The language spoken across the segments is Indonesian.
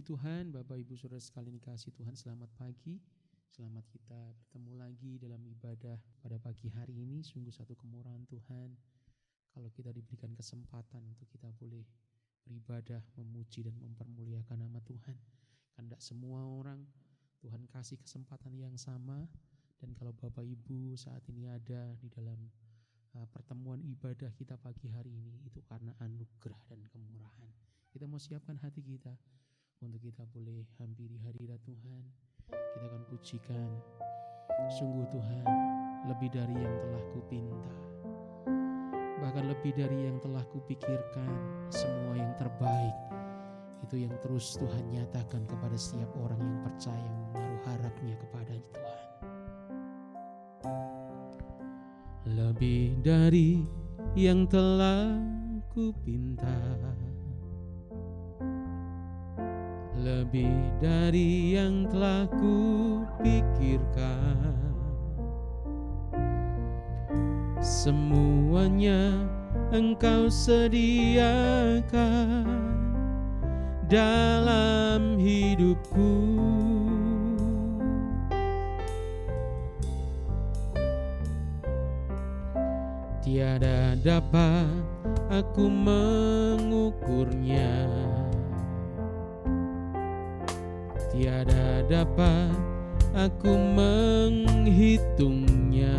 Puji Tuhan, Bapak Ibu Saudara sekalian dikasihi Tuhan, selamat pagi. Selamat kita bertemu lagi dalam ibadah pada pagi hari ini. Sungguh satu kemurahan Tuhan kalau kita diberikan kesempatan untuk kita boleh beribadah, memuji dan mempermuliakan nama Tuhan. Karena tidak semua orang Tuhan kasih kesempatan yang sama. Dan kalau Bapak Ibu saat ini ada di dalam pertemuan ibadah kita pagi hari ini, itu karena anugerah dan kemurahan. Kita mau siapkan hati kita untuk kita boleh hampiri hadirat Tuhan. Kita akan pujikan, sungguh Tuhan, lebih dari yang telah kupinta, bahkan lebih dari yang telah kupikirkan, semua yang terbaik itu yang terus Tuhan nyatakan kepada setiap orang yang percaya, yang menaruh harapnya kepada Tuhan. Lebih dari yang telah kupinta, lebih dari yang telah kupikirkan, semuanya Engkau sediakan dalam hidupku. Tiada dapat aku mengukurnya, tiada dapat aku menghitungnya.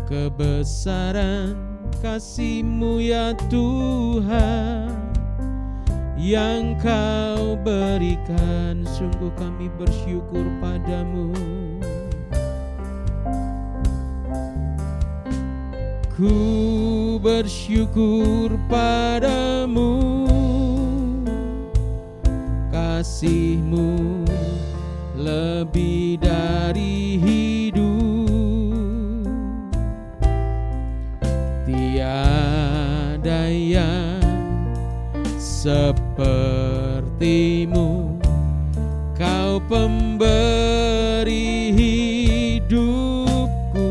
Kebesaran kasih-Mu ya Tuhan yang Kau berikan, sungguh kami bersyukur padamu. Ku bersyukur padamu, kasih-Mu lebih dari hidup. Tiada yang seperti-Mu, Kau pemberi hidupku.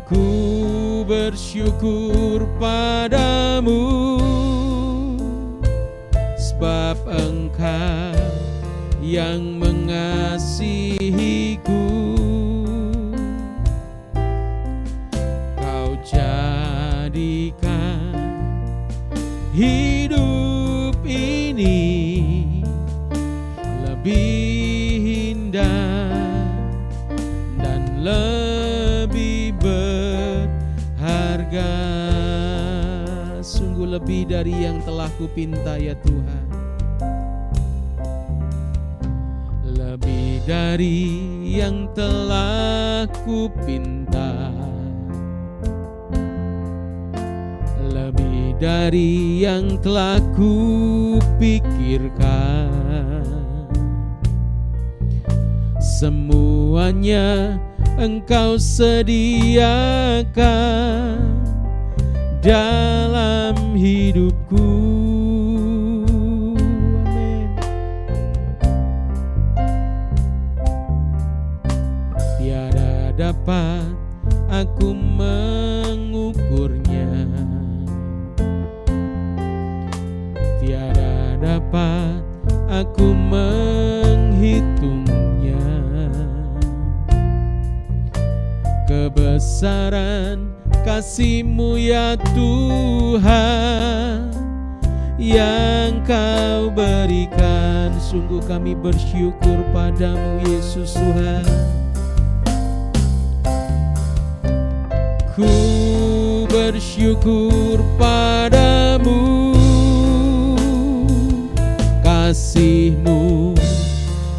Ku bersyukur padamu, sebab Engkau yang mengasihiku. Kau jadikan hidup ini lebih indah dan lebih berharga. Sungguh lebih dari yang telah kupinta ya Tuhan, lebih dari yang telah kupinta, lebih dari yang telah kupikirkan. Semuanya Engkau sediakan dalam hidupku. Amin. Tiada dapat aku mengukurnya, tiada dapat aku menghitungnya. Kebesaran kasih-Mu ya Tuhan yang Kau berikan, sungguh kami bersyukur padamu Yesus Tuhan. Ku bersyukur padamu, kasih-Mu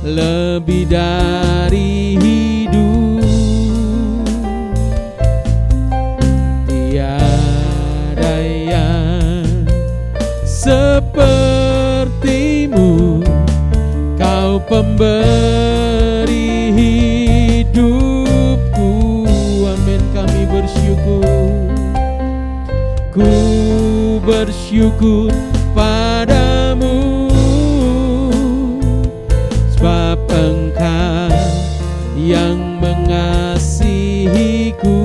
lebih dari hidup. Tiada yang seperti-Mu, Kau pemberi hidupku. Amin, kami bersyukur. Ku bersyukur padamu, sebab Engkau yang mengasihiku.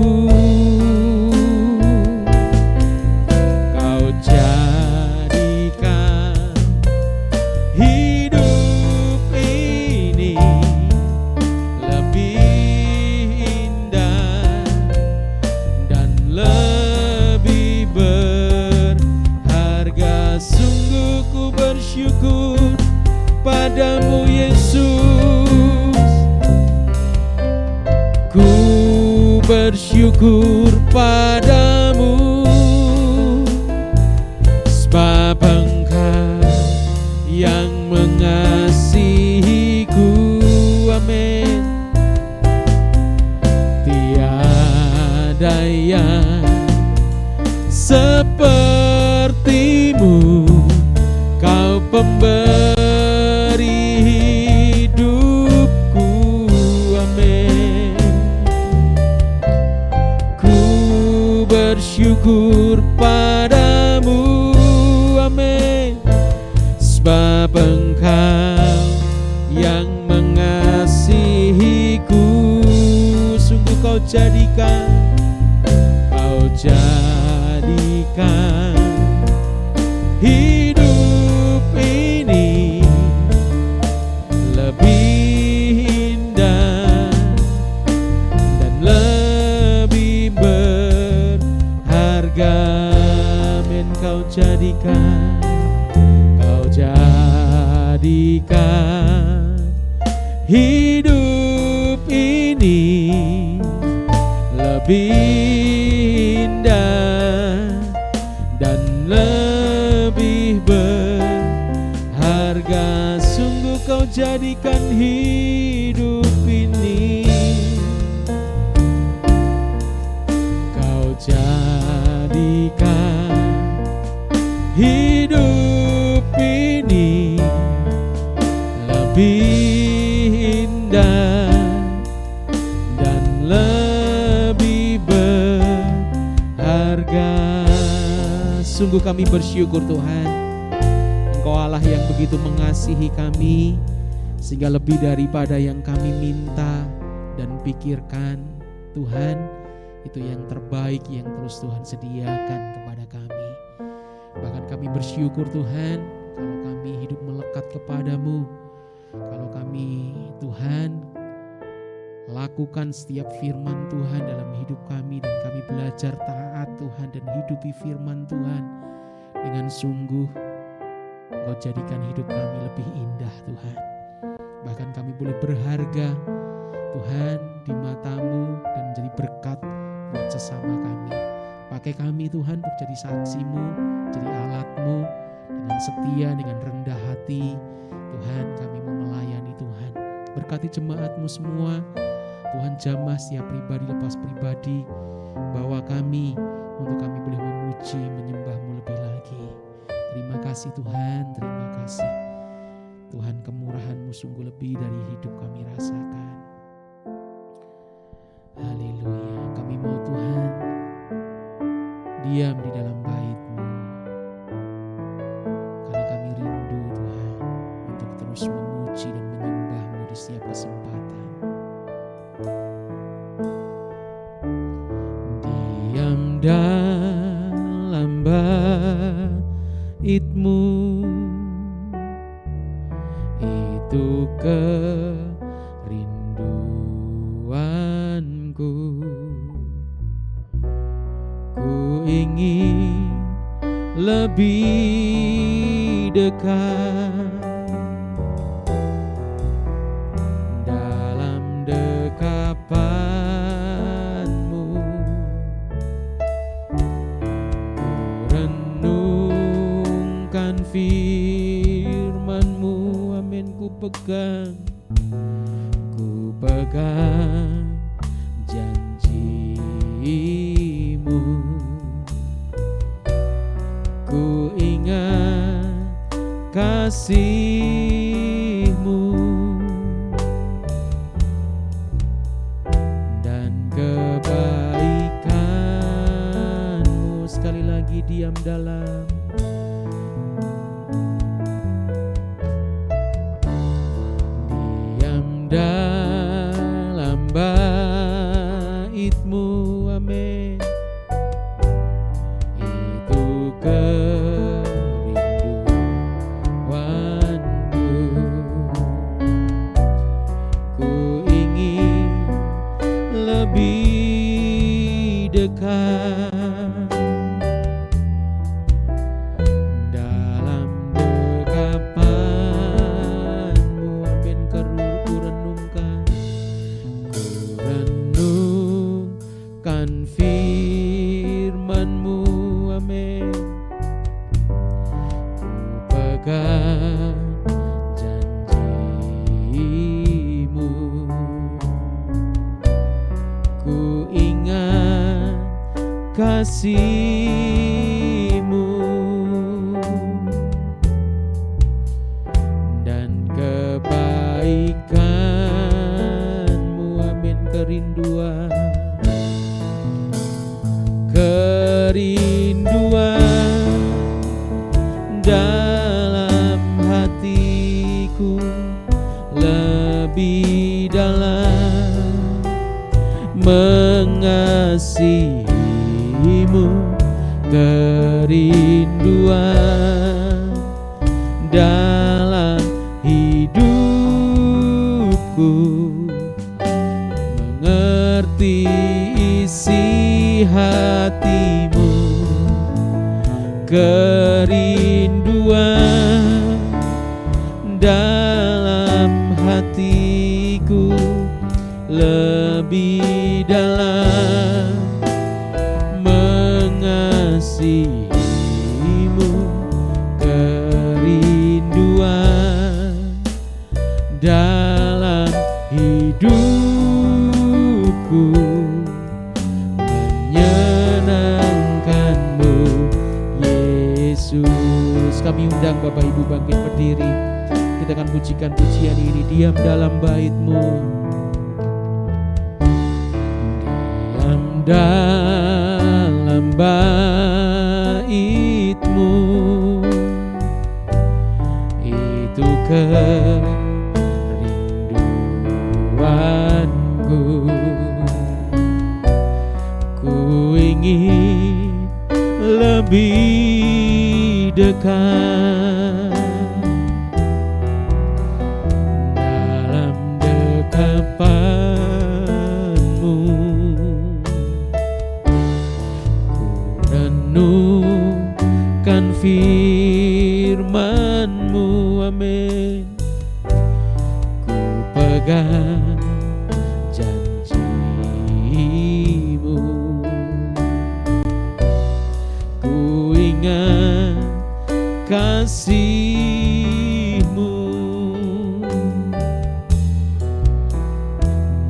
Ku bersyukur padamu, sebab Engkau yang mengasihiku. Amin. Tiada yang sepertimu, Kau pemberi hidupku. Amin. Ku bersyukur padamu, amin, sebab Engkau yang mengasihiku. Sungguh Kau jadikan hidup ini lebih indah dan lebih berharga. Amin. Kau jadikan hidup ini lebih indah dan lebih berharga. Sungguh Kau jadikan hidup ini, Kau jadikan hidup ini lebih indah dan lebih berharga. Sungguh kami bersyukur Tuhan, Engkau Allah yang begitu mengasihi kami, sehingga lebih daripada yang kami minta dan pikirkan, Tuhan, itu yang terbaik yang terus Tuhan sediakan kepada kami. Bahkan kami bersyukur Tuhan, kalau kami hidup melekat kepadamu, kalau kami Tuhan lakukan setiap firman Tuhan dalam hidup kami, dan kami belajar taat Tuhan dan hidupi firman Tuhan dengan sungguh, Engkau jadikan hidup kami lebih indah Tuhan. Bahkan kami boleh berharga Tuhan di mata-Mu dan menjadi berkat buat sesama kami. Pakai kami Tuhan untuk jadi saksi-Mu, jadi alat-Mu, dengan setia, dengan rendah hati Tuhan kami mau melayani Tuhan. Berkati jemaat-Mu semua Tuhan, jamah setiap pribadi lepas pribadi, bawa kami untuk kami boleh memuji, menyembah-Mu lebih lagi. Terima kasih Tuhan, terima kasih Tuhan, kemurahan-Mu sungguh lebih dari hidup kami rasakan. Haleluya. Kami mau Tuhan diam di dalam bait-Mu, karena kami rindu Tuhan untuk terus memuji dan menyembah-Mu di setiap kesempatan. Diam dalam bait-Mu, itu kerinduanku. Ku ingin lebih dekat dalam dekapan-Mu. Ku renungkan firman-Mu, amin. Ku pegang janji-Mu. Ku ingat kasih-Mu dan kebaikan-Mu. Sekali lagi, diam dalam bait-Mu, amin. Itu kerinduanku. Ku ingin lebih dekat dalam dekapan-Mu, amin. Ku renungkan kasih-Mu dan kebaikan-Mu. Amin. Kerinduan dalam hatiku lebih dalam mengasihi-Mu. Kerinduan dalam hidupku mengerti isi hati-Mu. Kerinduan dalam hatiku lebih dalam mengasihi-Mu. Kerinduan dalam hidupku menyenangkan-Mu, Yesus. Kami undang Bapak Ibu bangkit berdiri. Kita akan pujikan pujian ini, diam dalam bait-Mu. Diam dalam bait-Mu, itu kerinduanku. Ku ingin lebih dekat dalam dekapan-Mu. Ku renungkan firman-Mu. Amin. Ku pegang janji-Mu. Ku ingat kasih-Mu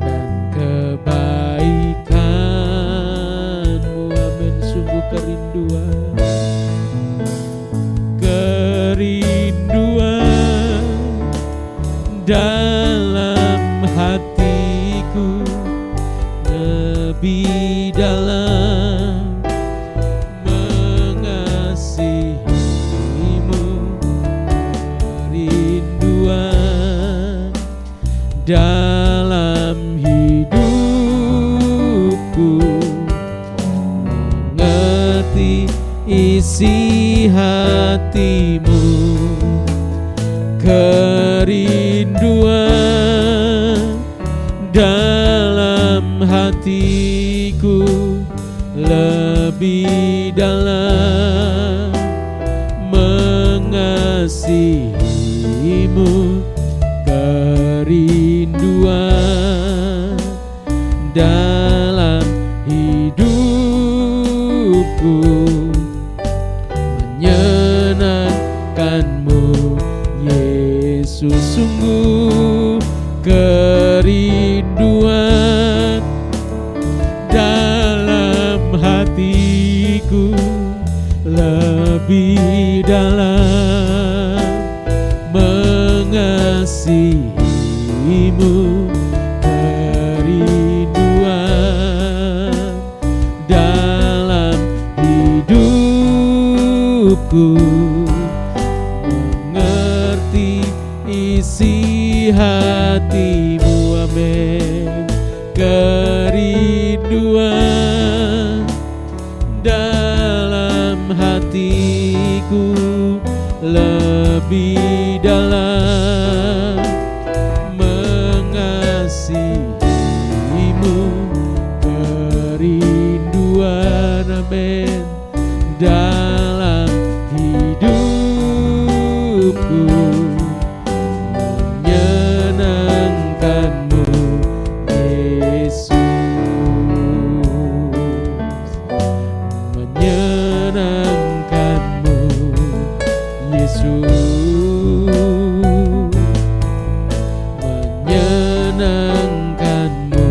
dan kebaikan-Mu. Amin. Sungguh kerinduan dalam hatiku lebih dalam mengasihi-Mu. Kerinduan dalam hidupku mengerti isi hati-Mu. Kerinduan dalam hatiku lebih dalam mengasihi-Mu. Kerinduan dalam hidupku menyenangkan-Mu, Yesus. Sungguh kerinduan dalam hatiku lebih dalam mengasihi-Mu. Kerinduan dalam hidupku mengerti isi hati-Mu. Amin. Kerinduan dalam hatiku lebih dalam mengasihi-Mu. Kerinduan, amin, dalam hidupku menyenangkan-Mu, Yesus. Menyenangkan-Mu, Yesus. Menyenangkan-Mu,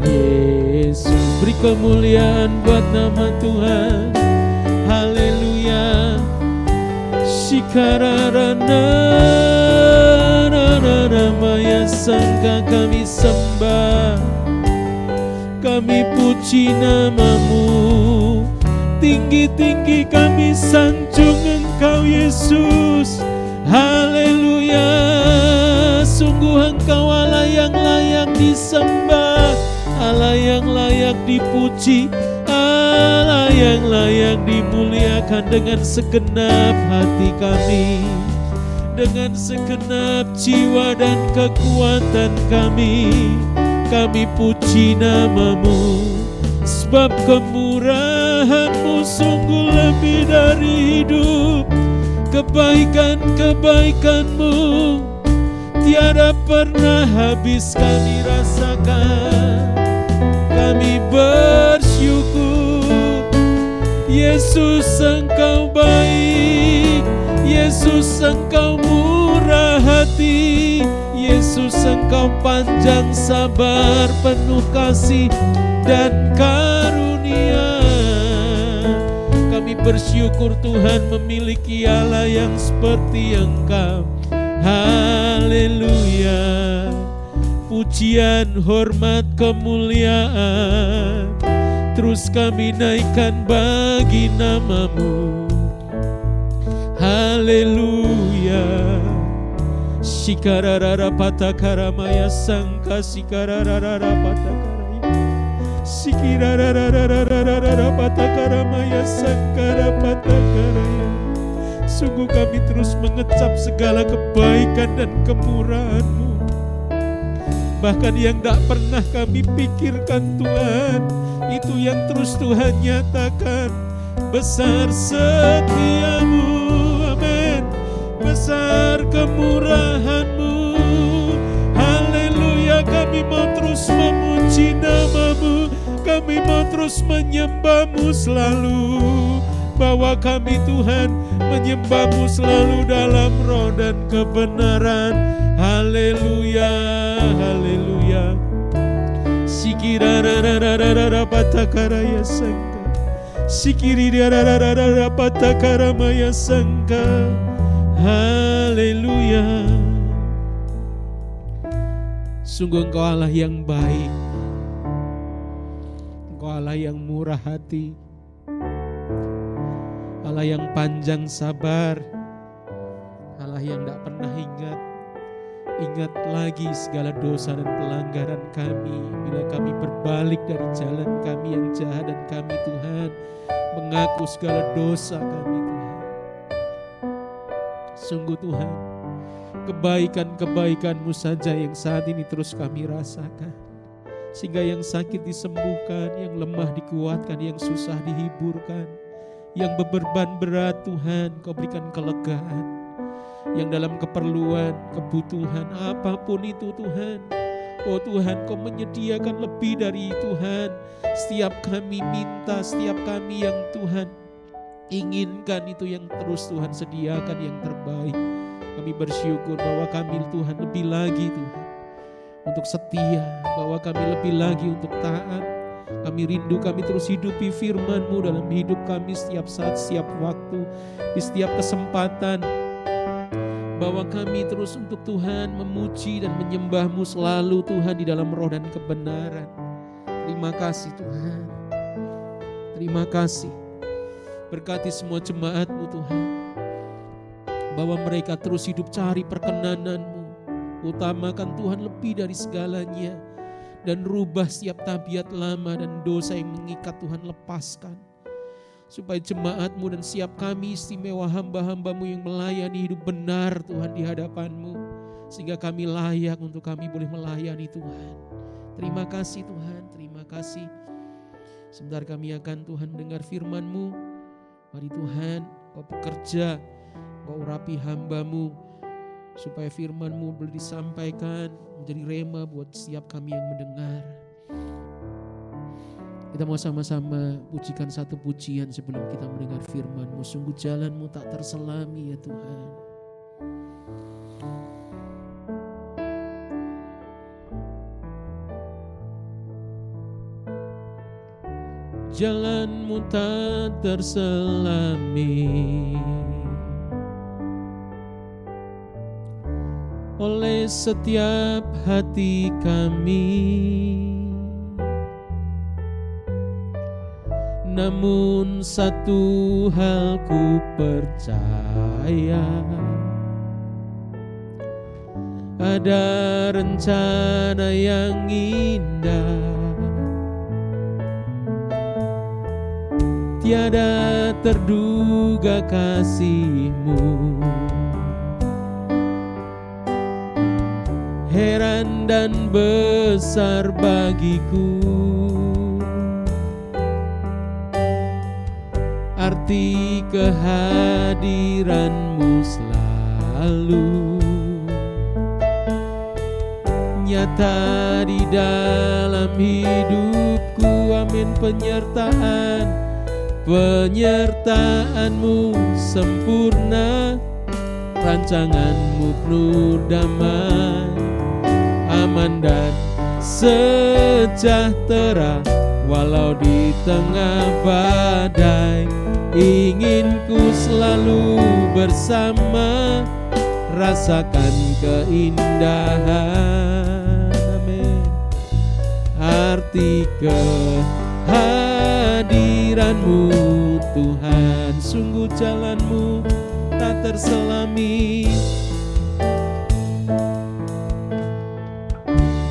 Yesus. Beri kemuliaan buat nama Tuhan. Haleluya. Shikararana Maya Sangka kami sembah, kami puji namamu. Tinggi-tinggi kami sanjung Engkau Yesus. Haleluya. Sungguh Engkau Allah yang layak disembah, Allah yang layak dipuji, Allah yang layak dimuliakan. Dengan segenap hati kami, dengan segenap jiwa dan kekuatan kami puji namamu. Sebab kemurahan-Mu sungguh lebih dari hidup, kebaikan-kebaikan-Mu tiada pernah habis kami rasakan. Kami bersyukur, Yesus Engkau baik, Yesus Engkau murah hati, Yesus Engkau panjang sabar, penuh kasih dan karunia. Kami bersyukur Tuhan memiliki Allah yang seperti Engkau. Haleluya. Pujian, hormat, kemuliaan terus kami naikkan bagi namamu. Haleluya. Shikararara patakaramaya sangka sikararara patakaraya. Sikirararararara patakaramaya sangkara patakaraya. Sungguh kami terus mengecap segala kebaikan dan kemurahan-Mu, bahkan yang tak pernah kami pikirkan Tuhan, itu yang terus Tuhan nyatakan. Besar setia-Mu, amin. Besar kemurahan-Mu, haleluya. Kami mau terus memuji nama-Mu, kami mau terus menyembah-Mu selalu. Bahwa kami Tuhan menyembah-Mu selalu dalam roh dan kebenaran. Haleluya, haleluya. Sikirararararara patakaraya sangka, sikirirarararara patakaramaya sangka. Haleluya. Sungguh Engkau Allah yang baik, Engkau Allah yang murah hati, Allah yang panjang sabar, Allah yang tak pernah ingat lagi segala dosa dan pelanggaran kami. Bila kami berbalik dari jalan kami yang jahat, dan kami Tuhan mengaku segala dosa kami Tuhan. Sungguh Tuhan, kebaikan-kebaikan-Mu saja yang saat ini terus kami rasakan. Sehingga yang sakit disembuhkan, yang lemah dikuatkan, yang susah dihiburkan, yang beban berat Tuhan Kau berikan kelegaan, yang dalam keperluan, kebutuhan apapun itu Tuhan, oh Tuhan Kau menyediakan lebih dari Tuhan. Setiap kami minta, setiap kami yang Tuhan inginkan, itu yang terus Tuhan sediakan yang terbaik. Kami bersyukur bahwa kami Tuhan lebih lagi Tuhan untuk setia, bahwa kami lebih lagi untuk taat. Kami rindu, kami terus hidupi firman-Mu dalam hidup kami setiap saat, setiap waktu, di setiap kesempatan. Bahwa kami terus untuk Tuhan memuji dan menyembah-Mu selalu Tuhan di dalam roh dan kebenaran. Terima kasih Tuhan. Terima kasih. Berkati semua jemaat-Mu Tuhan, bahwa mereka terus hidup cari perkenanan-Mu. Utamakan Tuhan lebih dari segalanya. Dan rubah setiap tabiat lama dan dosa yang mengikat Tuhan, lepaskan. Supaya jemaat-Mu dan siap kami istimewa hamba-hamba-Mu yang melayani hidup benar Tuhan di hadapan-Mu. Sehingga kami layak untuk kami boleh melayani Tuhan. Terima kasih Tuhan, terima kasih. Sebentar kami akan Tuhan dengar firman-Mu. Mari Tuhan Kau bekerja, Kau urapi hamba-Mu, supaya firman-Mu boleh disampaikan menjadi rema buat setiap kami yang mendengar. Kita mau sama-sama pujikan satu pujian sebelum kita mendengar firman-Mu. Sungguh jalan-Mu tak terselami ya Tuhan. jalanmu tak terselami oleh setiap hati kami. Namun satu hal ku percaya, ada rencana yang indah, tiada terduga kasih-Mu. Heran dan besar bagiku arti kehadiran-Mu selalu nyata di dalam hidupku. Amin. Penyertaan-Mu sempurna, rancangan-Mu penuh damai, aman dan sejahtera walau di tengah badai. Ingin ku selalu bersama, rasakan keindahan. Amin. Arti kehadiran-Mu Tuhan, sungguh jalan-Mu tak terselami,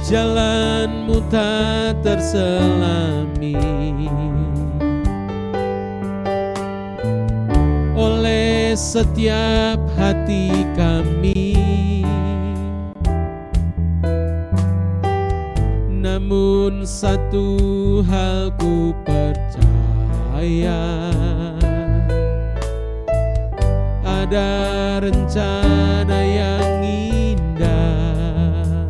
jalan-Mu tak terselami oleh setiap hati kami. Namun satu hal ku percaya, ada rencana yang indah,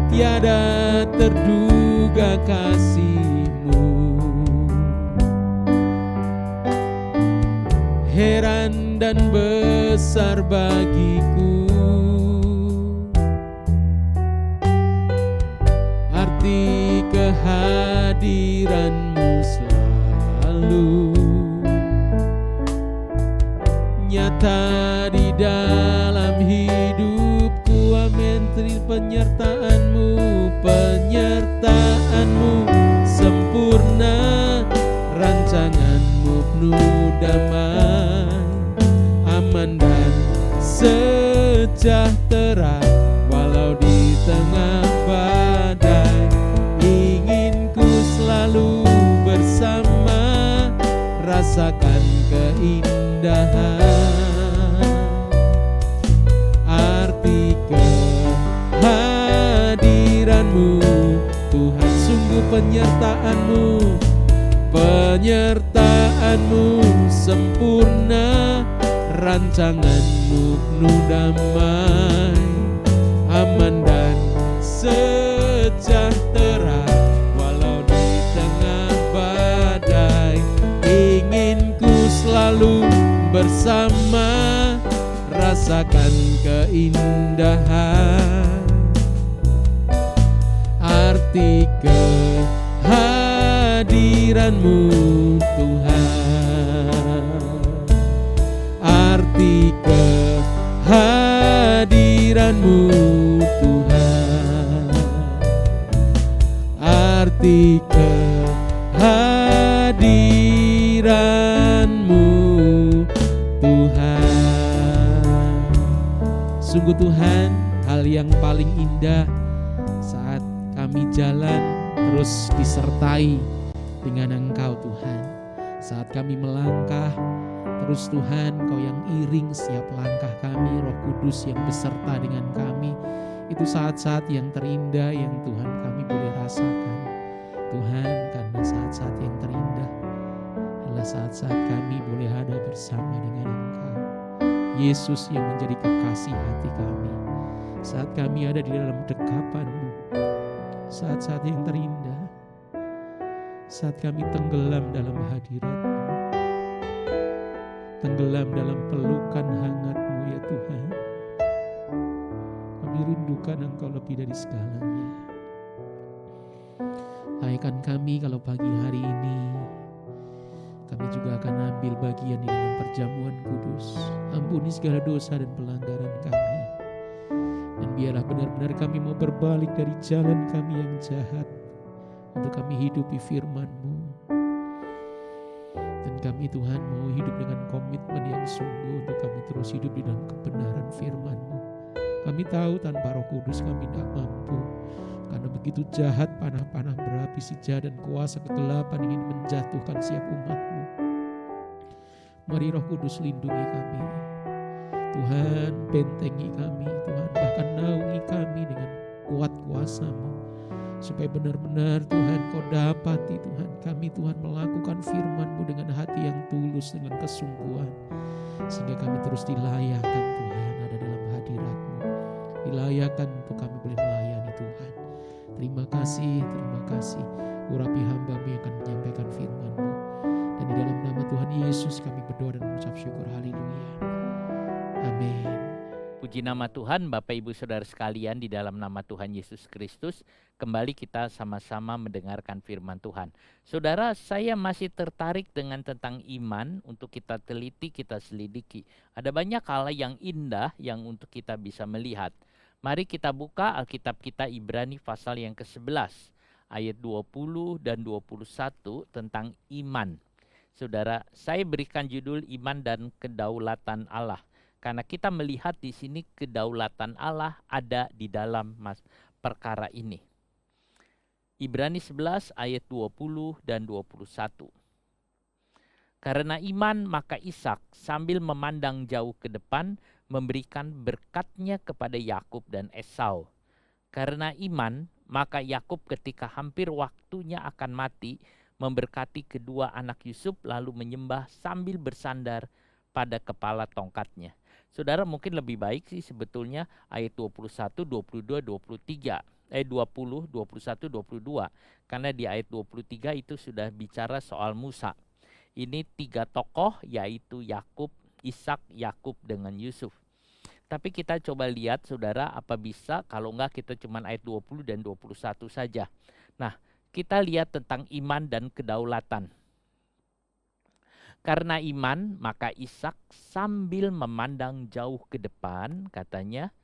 tiada terduga kasih-Mu. Heran dan besar bagiku arti kehadiran-Mu selalu nyata di dalam hidupku. Amin. Penyertaan-Mu sempurna, rancangan-Mu penuh damai, aman dan sejahtera walau di tengah badai. Ingin ku selalu bersama, rasakan keindahan. Arti kehadiran-Mu Tuhan, sungguh penyertaan-Mu sempurna, rancangan-Mu penuh damai, aman dan sejahtera walau di tengah badai. Ingin ku selalu bersama, rasakan keindahan. Arti kehadiran-Mu Tuhan, arti kehadiran-Mu Tuhan, arti kehadiran-Mu Tuhan. Sungguh Tuhan, hal yang paling indah saat kami jalan terus disertai dengan Engkau Tuhan. Saat kami melangkah terus Tuhan, Engkau yang iring setiap langkah kami, Roh Kudus yang beserta dengan kami. Itu saat-saat yang terindah yang Tuhan kami boleh rasakan Tuhan, karena saat-saat yang terindah adalah saat-saat kami boleh ada bersama dengan Engkau, Yesus yang menjadi kekasih hati kami. Saat kami ada di dalam dekapan-Mu, saat-saat yang terindah, saat kami tenggelam dalam hadirat-Mu, tenggelam dalam pelukan hangat-Mu ya Tuhan. Kami rindukan Engkau lebih dari segalanya. Sampaikan kami kalau pagi hari ini kami juga akan ambil bagian di dalam perjamuan kudus. Ampuni segala dosa dan pelanggaran kami. Dan biarlah benar-benar kami mau berbalik dari jalan kami yang jahat untuk kami hidupi firman-Mu. Dan kami Tuhan mau hidup dengan komitmen yang sungguh untuk kami terus hidup di dalam kebenaran firman-Mu. Kami tahu tanpa Roh Kudus kami tidak mampu. Karena begitu jahat panah-panah berapi si jahat dan kuasa kegelapan ingin menjatuhkan setiap umat-Mu. Mari Roh Kudus lindungi kami. Tuhan bentengi kami, Tuhan bahkan naungi kami dengan kuat kuasa-Mu. Supaya benar-benar Tuhan Kau dapati Tuhan kami Tuhan melakukan firman-Mu dengan hati yang tulus, dengan kesungguhan. Sehingga kami terus dilayakkan Tuhan ada dalam hadirat-Mu. Dilayakkan untuk kami boleh melayani Tuhan. Terima kasih. Urapi hamba-Mu yang akan menyampaikan firman-Mu. Dan di dalam nama Tuhan Yesus kami berdoa dan mengucap syukur. Haleluya. Amin. Puji nama Tuhan, Bapak Ibu Saudara sekalian, di dalam nama Tuhan Yesus Kristus, kembali kita sama-sama mendengarkan firman Tuhan. Saudara, saya masih tertarik dengan tentang iman untuk kita teliti, kita selidiki. Ada banyak hal yang indah yang untuk kita bisa melihat. Mari kita buka Alkitab kita Ibrani pasal yang ke-11, ayat 20 dan 21 tentang iman. Saudara, saya berikan judul iman dan kedaulatan Allah. Karena kita melihat di sini kedaulatan Allah ada di dalam perkara ini. Ibrani 11 ayat 20 dan 21. Karena iman maka Ishak sambil memandang jauh ke depan memberikan berkatnya kepada Yakub dan Esau. Karena iman maka Yakub ketika hampir waktunya akan mati memberkati kedua anak Yusuf lalu menyembah sambil bersandar pada kepala tongkatnya. Saudara, mungkin lebih baik sih sebetulnya ayat 21, 22, 23. 20, 21, 22. Karena di ayat 23 itu sudah bicara soal Musa. Ini 3 tokoh yaitu Yakub, Ishak, Yakub dengan Yusuf. Tapi kita coba lihat saudara, apa bisa kalau enggak kita cuma ayat 20 dan 21 saja. Nah, kita lihat tentang iman dan kedaulatan. Karena iman, maka Ishak sambil memandang jauh ke depan, katanya,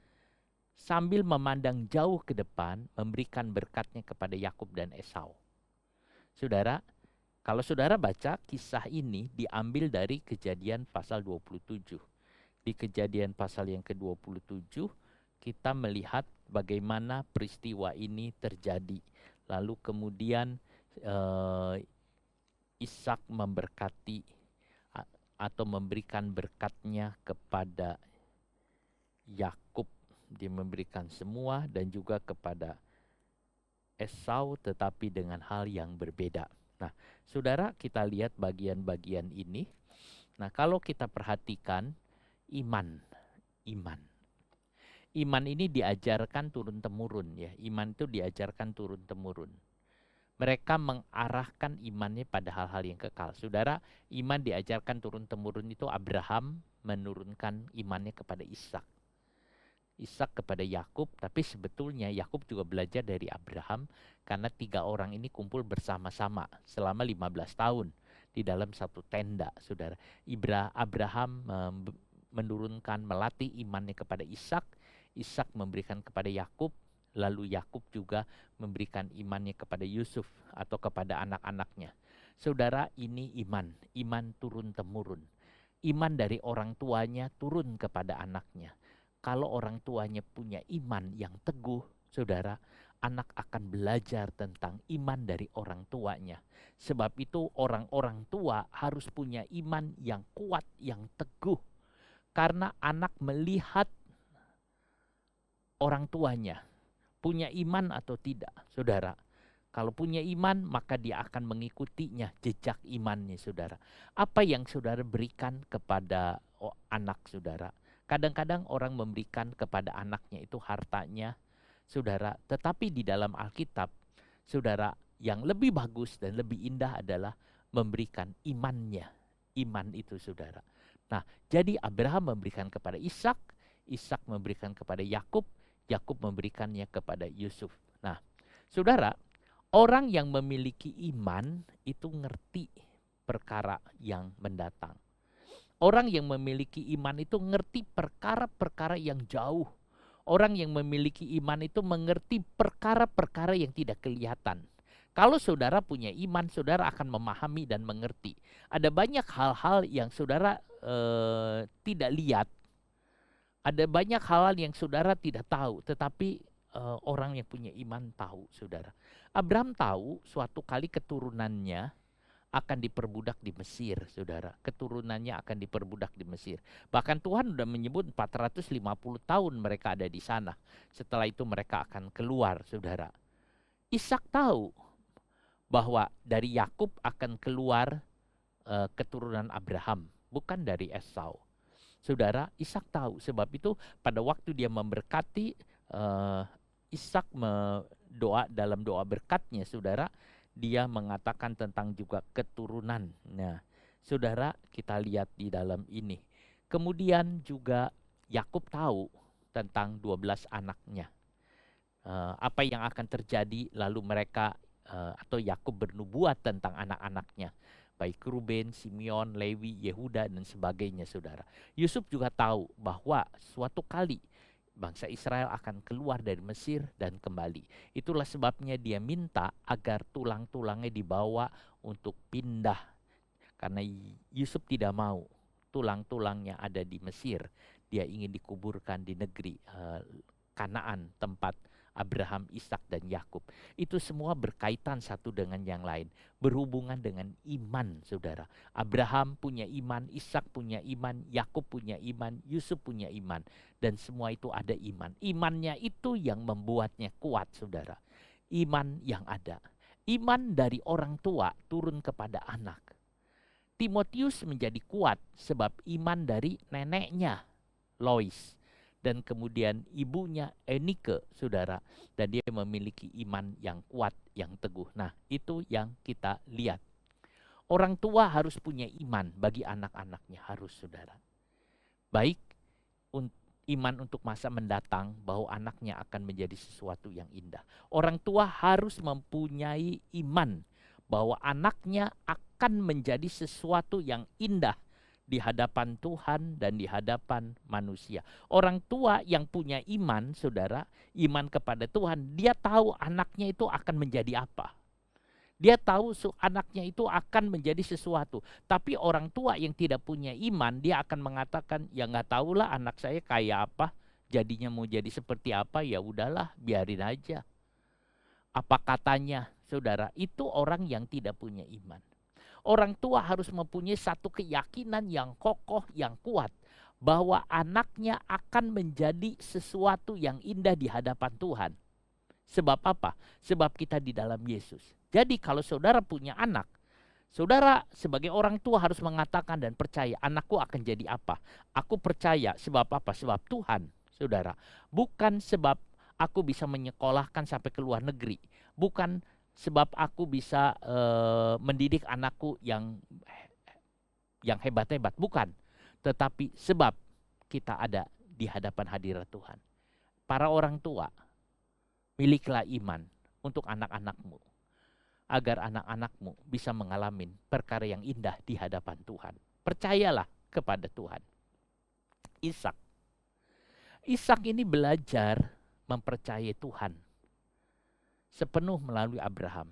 sambil memandang jauh ke depan, memberikan berkatnya kepada Yakub dan Esau. Saudara, kalau saudara baca kisah ini diambil dari Kejadian pasal 27. Di Kejadian pasal yang ke-27, kita melihat bagaimana peristiwa ini terjadi. Lalu kemudian Ishak memberkati atau memberikan berkatnya kepada Yakub, dia memberikan semua, dan juga kepada Esau tetapi dengan hal yang berbeda. Nah, saudara, kita lihat bagian-bagian ini. Nah, kalau kita perhatikan iman ini diajarkan turun-temurun ya. Iman itu diajarkan turun-temurun. Mereka mengarahkan imannya pada hal-hal yang kekal. Saudara, iman diajarkan turun-temurun itu Abraham menurunkan imannya kepada Ishak. Ishak kepada Yakub, tapi sebetulnya Yakub juga belajar dari Abraham karena 3 orang ini kumpul bersama-sama selama 15 tahun di dalam satu tenda, saudara. Abraham menurunkan, melatih imannya kepada Ishak, Ishak memberikan kepada Yakub, lalu Yakub juga memberikan imannya kepada Yusuf atau kepada anak-anaknya. Saudara, ini iman turun-temurun. Iman dari orang tuanya turun kepada anaknya. Kalau orang tuanya punya iman yang teguh, saudara, anak akan belajar tentang iman dari orang tuanya. Sebab itu orang-orang tua harus punya iman yang kuat, yang teguh. Karena anak melihat orang tuanya punya iman atau tidak, saudara. Kalau punya iman, maka dia akan mengikutinya, jejak imannya, saudara. Apa yang saudara berikan kepada anak saudara? Kadang-kadang orang memberikan kepada anaknya itu hartanya, saudara. Tetapi di dalam Alkitab, saudara, yang lebih bagus dan lebih indah adalah memberikan imannya. Iman itu, saudara. Nah, jadi Abraham memberikan kepada Ishak, Ishak memberikan kepada Yakub, Yakub memberikannya kepada Yusuf. Nah, saudara, Orang yang memiliki iman itu ngerti perkara yang mendatang. Orang yang memiliki iman itu ngerti perkara-perkara yang jauh. Orang yang memiliki iman itu mengerti perkara-perkara yang tidak kelihatan. Kalau saudara punya iman, saudara akan memahami dan mengerti. Ada banyak hal-hal yang saudara tidak lihat. Ada banyak hal-hal yang saudara tidak tahu, tetapi orang yang punya iman tahu, saudara. Abraham tahu suatu kali keturunannya akan diperbudak di Mesir, saudara. Keturunannya akan diperbudak di Mesir. Bahkan Tuhan sudah menyebut 450 tahun mereka ada di sana. Setelah itu mereka akan keluar, saudara. Ishak tahu bahwa dari Yakub akan keluar keturunan Abraham, bukan dari Esau. Saudara, Ishak tahu. Sebab itu pada waktu dia memberkati, Ishak doa dalam doa berkatnya, saudara, dia mengatakan tentang juga keturunan. Nah, saudara, kita lihat di dalam ini. Kemudian juga Yakub tahu tentang 12 anaknya. Apa yang akan terjadi, lalu mereka atau Yakub bernubuat tentang anak-anaknya. Baik Ruben, Simeon, Lewi, Yehuda, dan sebagainya, saudara. Yusuf juga tahu bahwa suatu kali bangsa Israel akan keluar dari Mesir dan kembali. Itulah sebabnya dia minta agar tulang-tulangnya dibawa untuk pindah. Karena Yusuf tidak mau tulang-tulangnya ada di Mesir. Dia ingin dikuburkan di negeri Kanaan, tempat Abraham, Ishak, dan Yakub. Itu semua berkaitan satu dengan yang lain. Berhubungan dengan iman, saudara. Abraham punya iman, Ishak punya iman, Yakub punya iman, Yusuf punya iman. Dan semua itu ada iman. Imannya itu yang membuatnya kuat, saudara. Iman yang ada. Iman dari orang tua turun kepada anak. Timotius menjadi kuat sebab iman dari neneknya, Lois. Dan kemudian ibunya Enike, saudara. Dan dia memiliki iman yang kuat, yang teguh. Nah, itu yang kita lihat. Orang tua harus punya iman bagi anak-anaknya, harus, saudara. Baik iman untuk masa mendatang bahwa anaknya akan menjadi sesuatu yang indah. Orang tua harus mempunyai iman bahwa anaknya akan menjadi sesuatu yang indah di hadapan Tuhan dan di hadapan manusia. Orang tua yang punya iman, saudara, iman kepada Tuhan, dia tahu anaknya itu akan menjadi apa. Dia tahu anaknya itu akan menjadi sesuatu. Tapi orang tua yang tidak punya iman, dia akan mengatakan, ya nggak tahulah anak saya kayak apa, jadinya mau jadi seperti apa, ya udahlah, biarin aja. Apa katanya, saudara, itu orang yang tidak punya iman. Orang tua harus mempunyai satu keyakinan yang kokoh, yang kuat, bahwa anaknya akan menjadi sesuatu yang indah di hadapan Tuhan. Sebab apa? Sebab kita di dalam Yesus. Jadi kalau saudara punya anak, saudara sebagai orang tua harus mengatakan dan percaya, anakku akan jadi apa? Aku percaya, sebab apa? Sebab Tuhan, saudara. Bukan sebab aku bisa menyekolahkan sampai ke luar negeri. Bukan sebab aku bisa mendidik anakku yang hebat-hebat, bukan. Tetapi sebab kita ada di hadapan hadirat Tuhan. Para orang tua, miliklah iman untuk anak-anakmu, agar anak-anakmu bisa mengalami perkara yang indah di hadapan Tuhan. Percayalah kepada Tuhan. Ishak ini belajar mempercayai Tuhan sepenuh melalui Abraham.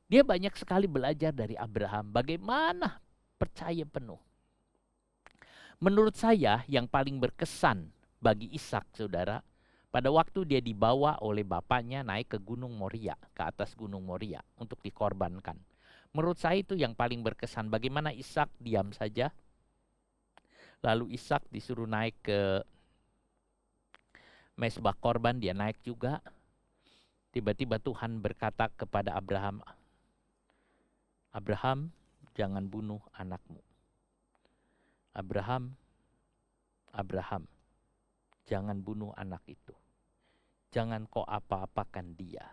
Dia banyak sekali belajar dari Abraham bagaimana percaya penuh. Menurut saya yang paling berkesan bagi Ishak, saudara, pada waktu dia dibawa oleh bapaknya naik ke Gunung Moria, ke atas Gunung Moria untuk dikorbankan. Menurut saya itu yang paling berkesan, bagaimana Ishak diam saja. Lalu Ishak disuruh naik ke mezbah korban, dia naik juga. Tiba-tiba Tuhan berkata kepada Abraham, Abraham, jangan bunuh anakmu. Abraham, jangan bunuh anak itu. Jangan kau apa-apakan dia.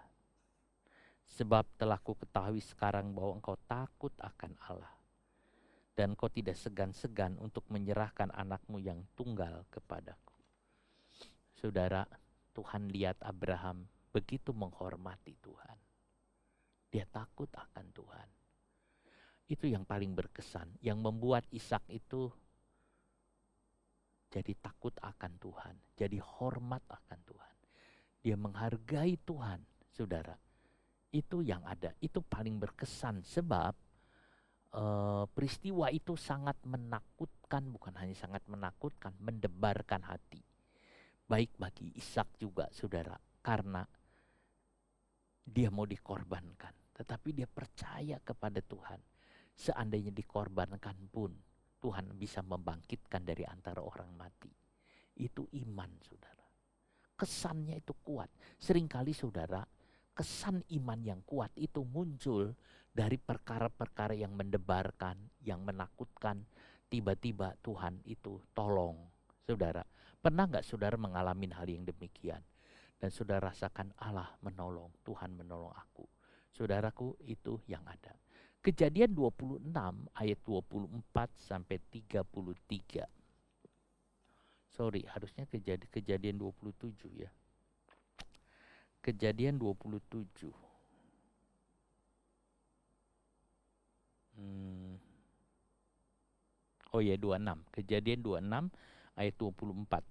Sebab telah ku ketahui sekarang bahwa engkau takut akan Allah. Dan kau tidak segan-segan untuk menyerahkan anakmu yang tunggal kepadaku. Saudara, Tuhan lihat Abraham begitu menghormati Tuhan. Dia takut akan Tuhan. Itu yang paling berkesan, yang membuat Ishak itu jadi takut akan Tuhan, jadi hormat akan Tuhan. Dia menghargai Tuhan, saudara. Itu yang ada, itu paling berkesan sebab peristiwa itu sangat menakutkan, bukan hanya sangat menakutkan, mendebarkan hati. Baik bagi Ishak juga, saudara, karena dia mau dikorbankan, tetapi dia percaya kepada Tuhan. Seandainya dikorbankan pun, Tuhan bisa membangkitkan dari antara orang mati. Itu iman, saudara. Kesannya itu kuat. Seringkali, saudara, kesan iman yang kuat itu muncul dari perkara-perkara yang mendebarkan, yang menakutkan. Tiba-tiba Tuhan itu tolong, saudara. Pernah nggak saudara mengalami hal yang demikian? Dan saudara rasakan Allah menolong, Tuhan menolong aku. Saudaraku, itu yang ada. Kejadian 26 ayat 24 sampai 33. Sorry, harusnya kejadian 27 ya. Kejadian 27. Oh ya, 26. Kejadian 26 ayat 24.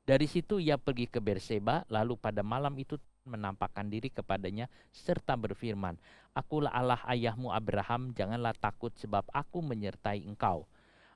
Dari situ ia pergi ke Berseba, lalu pada malam itu menampakkan diri kepadanya serta berfirman, "Akulah Allah ayahmu Abraham, janganlah takut sebab aku menyertai engkau.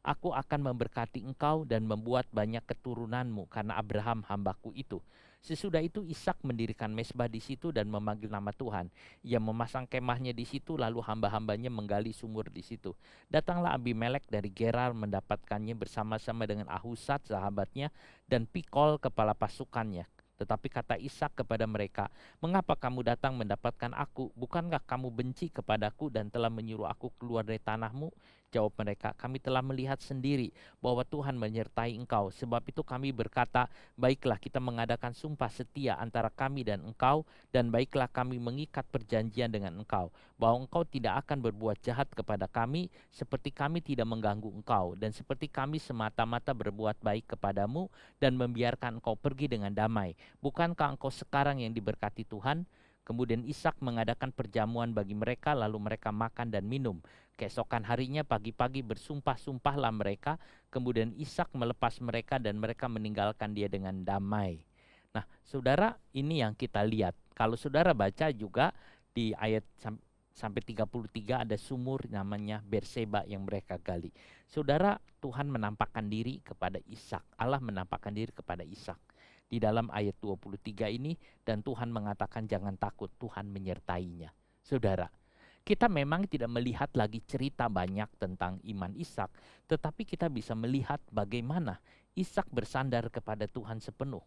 Aku akan memberkati engkau dan membuat banyak keturunanmu karena Abraham hambaku itu." Sesudah itu Ishak mendirikan mezbah di situ dan memanggil nama Tuhan. Ia memasang kemahnya di situ, lalu hamba-hambanya menggali sumur di situ. Datanglah Abimelek dari Gerar mendapatkannya bersama-sama dengan Ahuzat sahabatnya dan Pikol kepala pasukannya. Tetapi kata Ishak kepada mereka, "Mengapa kamu datang mendapatkan aku? Bukankah kamu benci kepadaku dan telah menyuruh aku keluar dari tanahmu?" Jawab mereka, "Kami telah melihat sendiri bahwa Tuhan menyertai engkau. Sebab itu kami berkata, baiklah kita mengadakan sumpah setia antara kami dan engkau, dan baiklah kami mengikat perjanjian dengan engkau, bahwa engkau tidak akan berbuat jahat kepada kami, seperti kami tidak mengganggu engkau, dan seperti kami semata-mata berbuat baik kepadamu, dan membiarkan engkau pergi dengan damai. Bukankah engkau sekarang yang diberkati Tuhan?" Kemudian Ishak mengadakan perjamuan bagi mereka, lalu mereka makan dan minum. Keesokan harinya pagi-pagi bersumpah-sumpahlah mereka, kemudian Ishak melepas mereka dan mereka meninggalkan dia dengan damai. Nah, saudara, ini yang kita lihat. Kalau saudara baca juga di ayat sampai 33 ada sumur namanya Berseba yang mereka gali. Saudara, Tuhan menampakkan diri kepada Ishak. Allah menampakkan diri kepada Ishak di dalam ayat 23 ini, dan Tuhan mengatakan jangan takut, Tuhan menyertainya. Saudara, kita memang tidak melihat lagi cerita banyak tentang iman Ishak, tetapi kita bisa melihat bagaimana Ishak bersandar kepada Tuhan sepenuh.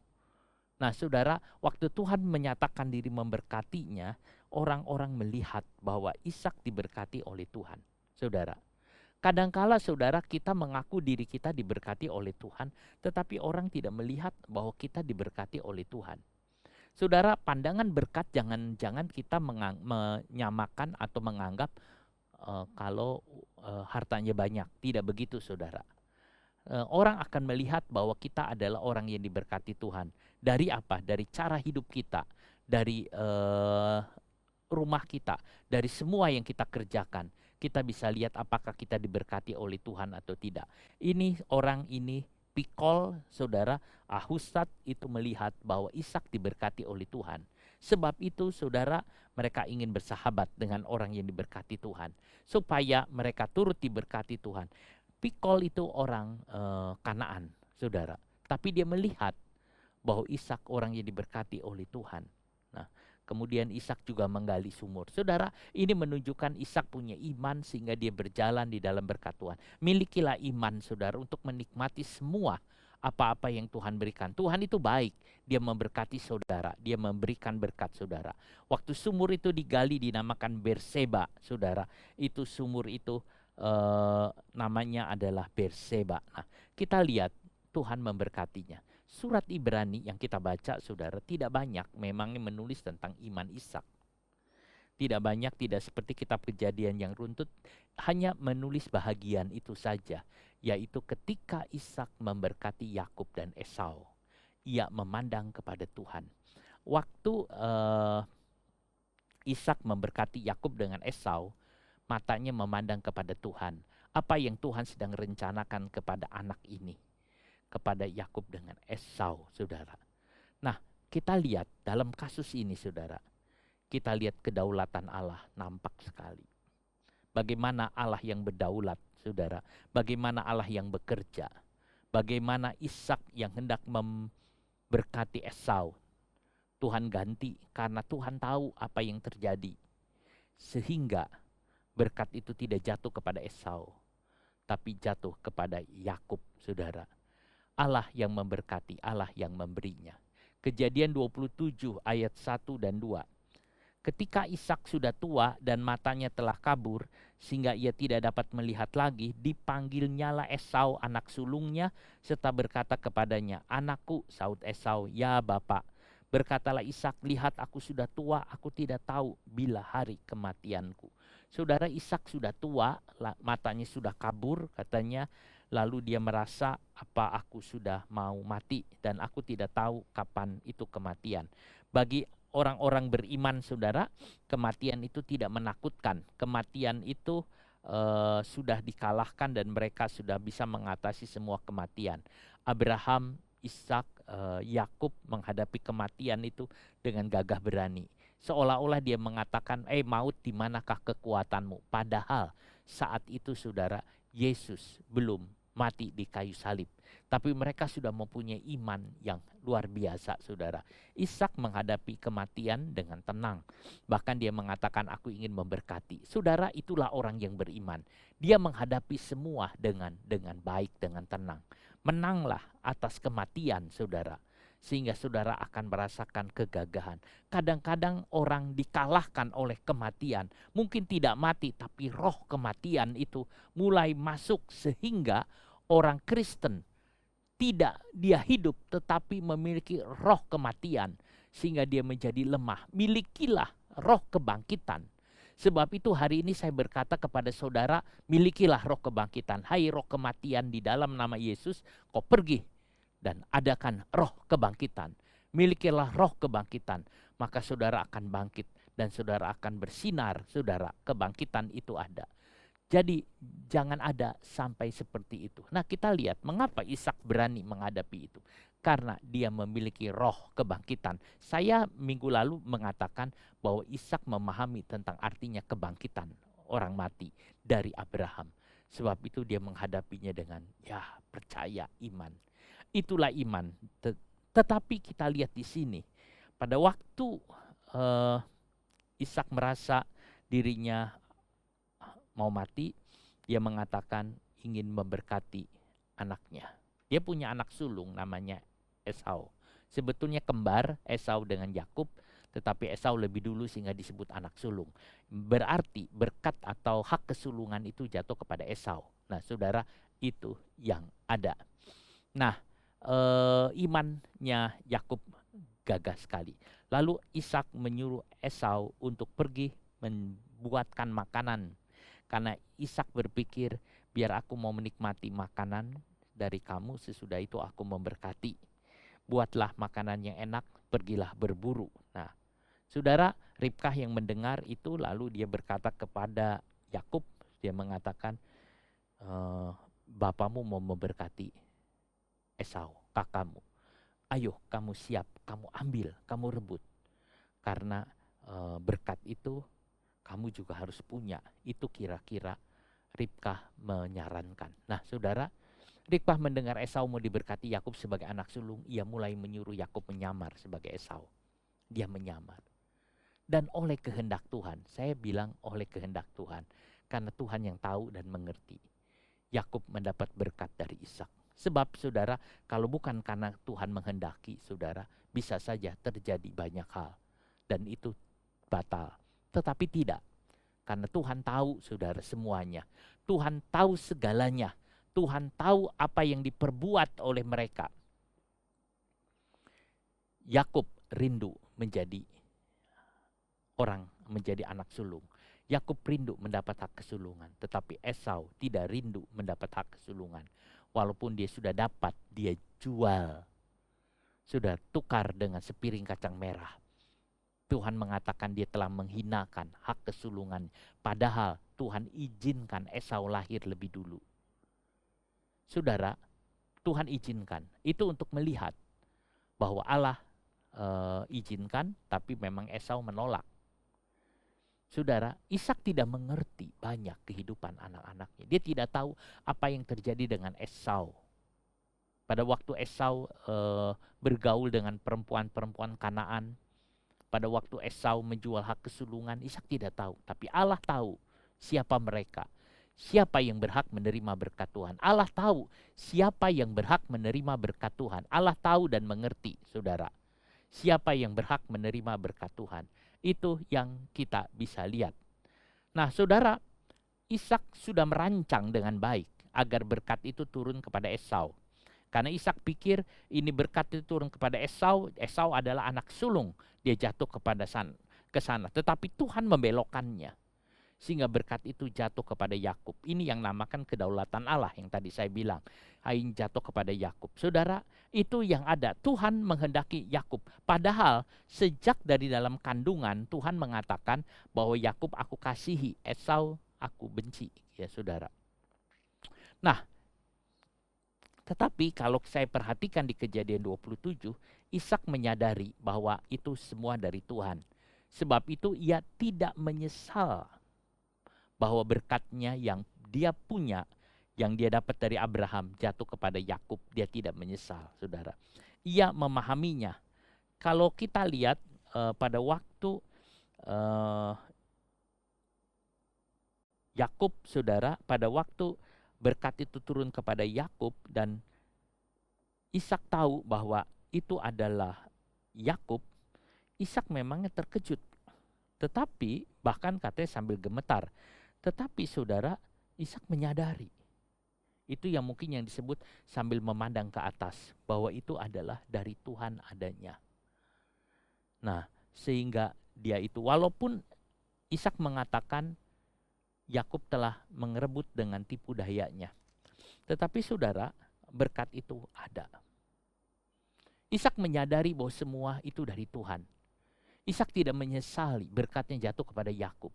Nah, saudara, waktu Tuhan menyatakan diri memberkatinya, orang-orang melihat bahwa Ishak diberkati oleh Tuhan. Saudara, kadangkala saudara kita mengaku diri kita diberkati oleh Tuhan, tetapi orang tidak melihat bahwa kita diberkati oleh Tuhan. Saudara, pandangan berkat jangan kita menyamakan atau menganggap kalau hartanya banyak. Tidak begitu, saudara. Orang akan melihat bahwa kita adalah orang yang diberkati Tuhan. Dari apa? Dari cara hidup kita, dari rumah kita, dari semua yang kita kerjakan. Kita bisa lihat apakah kita diberkati oleh Tuhan atau tidak. Ini orang ini, Pikol, saudara, Ahuzat itu melihat bahwa Ishak diberkati oleh Tuhan. Sebab itu, saudara, mereka ingin bersahabat dengan orang yang diberkati Tuhan, supaya mereka turut diberkati Tuhan. Pikol itu orang Kanaan, saudara. Tapi dia melihat bahwa Ishak orang yang diberkati oleh Tuhan. Nah, kemudian Ishak juga menggali sumur. Saudara, ini menunjukkan Ishak punya iman sehingga dia berjalan di dalam berkat Tuhan. Milikilah iman, saudara, untuk menikmati semua apa-apa yang Tuhan berikan. Tuhan itu baik, dia memberkati saudara, dia memberikan berkat saudara. Waktu sumur itu digali dinamakan Berseba, saudara. Itu sumur itu namanya adalah Berseba. Nah, kita lihat Tuhan memberkatinya. Surat Ibrani yang kita baca, saudara, tidak banyak memangnya menulis tentang iman Ishak. Tidak banyak, tidak seperti kitab Kejadian yang runtut, hanya menulis bahagian itu saja, yaitu ketika Ishak memberkati Yakub dan Esau, ia memandang kepada Tuhan. Waktu Ishak memberkati Yakub dengan Esau, matanya memandang kepada Tuhan. Apa yang Tuhan sedang rencanakan kepada anak ini, kepada Yakub dengan Esau, saudara. Nah, kita lihat dalam kasus ini, saudara, kita lihat kedaulatan Allah nampak sekali. Bagaimana Allah yang berdaulat, saudara. Bagaimana Allah yang bekerja. Bagaimana Ishak yang hendak memberkati Esau, Tuhan ganti karena Tuhan tahu apa yang terjadi. Sehingga berkat itu tidak jatuh kepada Esau, tapi jatuh kepada Yakub, saudara. Allah yang memberkati, Allah yang memberinya. Kejadian 27 ayat 1 dan 2. Ketika Ishak sudah tua dan matanya telah kabur, sehingga ia tidak dapat melihat lagi, dipanggilnyalah Esau anak sulungnya, serta berkata kepadanya, "Anakku," sahut Esau, "Ya Bapak." Berkatalah Ishak, "Lihat, aku sudah tua, aku tidak tahu bila hari kematianku." Saudara, Ishak sudah tua, matanya sudah kabur katanya, lalu dia merasa, apa aku sudah mau mati dan aku tidak tahu kapan itu kematian. Bagi orang-orang beriman, saudara, kematian itu tidak menakutkan. Kematian itu sudah dikalahkan dan mereka sudah bisa mengatasi semua kematian. Abraham, Ishak, Yakub menghadapi kematian itu dengan gagah berani. Seolah-olah dia mengatakan, maut, di manakah kekuatanmu? Padahal saat itu, saudara, Yesus belum mati di kayu salib. Tapi mereka sudah mempunyai iman yang luar biasa, saudara. Ishak menghadapi kematian dengan tenang. Bahkan dia mengatakan, "Aku ingin memberkati." Saudara, itulah orang yang beriman. Dia menghadapi semua dengan baik, dengan tenang. Menanglah atas kematian, saudara. Sehingga saudara akan merasakan kegagahan. Kadang-kadang orang dikalahkan oleh kematian. Mungkin tidak mati, tapi roh kematian itu mulai masuk sehingga orang Kristen tidak dia hidup tetapi memiliki roh kematian sehingga dia menjadi lemah. Milikilah roh kebangkitan. Sebab itu hari ini saya berkata kepada saudara, milikilah roh kebangkitan. Hai roh kematian, di dalam nama Yesus kau pergi dan adakan roh kebangkitan. Milikilah roh kebangkitan, maka saudara akan bangkit dan saudara akan bersinar. Saudara, kebangkitan itu ada. Jadi jangan ada sampai seperti itu. Nah, kita lihat mengapa Ishak berani menghadapi itu. Karena dia memiliki roh kebangkitan. Saya minggu lalu mengatakan bahwa Ishak memahami tentang artinya kebangkitan orang mati dari Abraham. Sebab itu dia menghadapinya dengan percaya, iman. Itulah iman. Tetapi kita lihat di sini, pada waktu Ishak merasa dirinya mau mati, dia mengatakan ingin memberkati anaknya. Dia punya anak sulung namanya Esau. Sebetulnya kembar Esau dengan Yakub, tetapi Esau lebih dulu sehingga disebut anak sulung. Berarti berkat atau hak kesulungan itu jatuh kepada Esau. Nah, saudara, itu yang ada. Nah, imannya Yakub gagah sekali. Lalu Ishak menyuruh Esau untuk pergi membuatkan makanan. Karena Ishak berpikir, biar aku mau menikmati makanan dari kamu, sesudah itu aku memberkati. Buatlah makanan yang enak, pergilah berburu. Nah, saudara, Ribkah yang mendengar itu lalu dia berkata kepada Yakub, dia mengatakan, bapamu mau memberkati Esau, kakakmu. Ayo kamu siap, kamu ambil, kamu rebut. Karena berkat itu kamu juga harus punya. Itu kira-kira Ribkah menyarankan. Nah, saudara, Ribkah mendengar Esau mau diberkati Yakub sebagai anak sulung, ia mulai menyuruh Yakub menyamar sebagai Esau. Dia menyamar. Dan oleh kehendak Tuhan, saya bilang oleh kehendak Tuhan, karena Tuhan yang tahu dan mengerti, Yakub mendapat berkat dari Ishak. Sebab saudara, kalau bukan karena Tuhan menghendaki, saudara, bisa saja terjadi banyak hal. Dan itu batal. Tetapi tidak. Karena Tuhan tahu, saudara, semuanya. Tuhan tahu segalanya. Tuhan tahu apa yang diperbuat oleh mereka. Yakub rindu menjadi anak sulung. Yakub rindu mendapat hak kesulungan. Tetapi Esau tidak rindu mendapat hak kesulungan. Walaupun dia sudah dapat, dia jual. Sudah tukar dengan sepiring kacang merah. Tuhan mengatakan dia telah menghinakan hak kesulungan. Padahal Tuhan izinkan Esau lahir lebih dulu. Saudara, Tuhan izinkan. Itu untuk melihat bahwa Allah izinkan, tapi memang Esau menolak. Saudara, Ishak tidak mengerti banyak kehidupan anak-anaknya. Dia tidak tahu apa yang terjadi dengan Esau. Pada waktu Esau bergaul dengan perempuan-perempuan Kanaan, pada waktu Esau menjual hak kesulungan, Ishak tidak tahu. Tapi Allah tahu siapa mereka. Siapa yang berhak menerima berkat Tuhan. Allah tahu siapa yang berhak menerima berkat Tuhan. Allah tahu dan mengerti, saudara. Siapa yang berhak menerima berkat Tuhan. Itu yang kita bisa lihat. Nah, saudara, Ishak sudah merancang dengan baik agar berkat itu turun kepada Esau. Karena Ishak pikir ini berkat itu turun kepada Esau. Esau adalah anak sulung. Dia jatuh ke sana. Tetapi Tuhan membelokkannya. Sehingga berkat itu jatuh kepada Yakub. Ini yang namakan kedaulatan Allah yang tadi saya bilang. Yang jatuh kepada Yakub. Saudara, itu yang ada. Tuhan menghendaki Yakub. Padahal sejak dari dalam kandungan Tuhan mengatakan bahwa Yakub aku kasihi, Esau aku benci. Ya saudara. Nah, tetapi kalau saya perhatikan di Kejadian 27, Ishak menyadari bahwa itu semua dari Tuhan. Sebab itu ia tidak menyesal bahwa berkatnya yang dia punya, yang dia dapat dari Abraham jatuh kepada Yakub. Dia tidak menyesal, saudara. Ia memahaminya. Kalau kita lihat pada waktu Yakub, saudara, pada waktu berkat itu turun kepada Yakub dan Ishak tahu bahwa itu adalah Yakub, Ishak memangnya terkejut. Tetapi bahkan katanya sambil gemetar. Tetapi saudara, Ishak menyadari. Itu yang mungkin yang disebut sambil memandang ke atas. Bahwa itu adalah dari Tuhan adanya. Nah, sehingga dia itu walaupun Ishak mengatakan Yakub telah mengerebut dengan tipu dayanya. Tetapi saudara, berkat itu ada. Ishak menyadari bahwa semua itu dari Tuhan. Ishak tidak menyesali berkatnya jatuh kepada Yakub.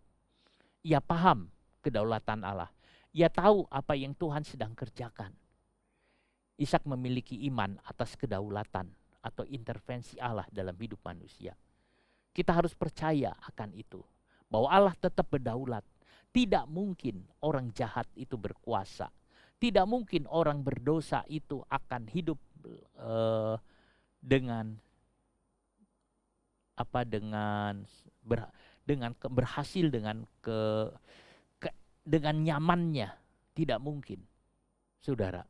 Ia paham kedaulatan Allah. Ia tahu apa yang Tuhan sedang kerjakan. Ishak memiliki iman atas kedaulatan atau intervensi Allah dalam hidup manusia. Kita harus percaya akan itu. Bahwa Allah tetap berdaulat. Tidak mungkin orang jahat itu berkuasa. Tidak mungkin orang berdosa itu akan hidup berhasil dengan nyamannya. Tidak mungkin, saudara.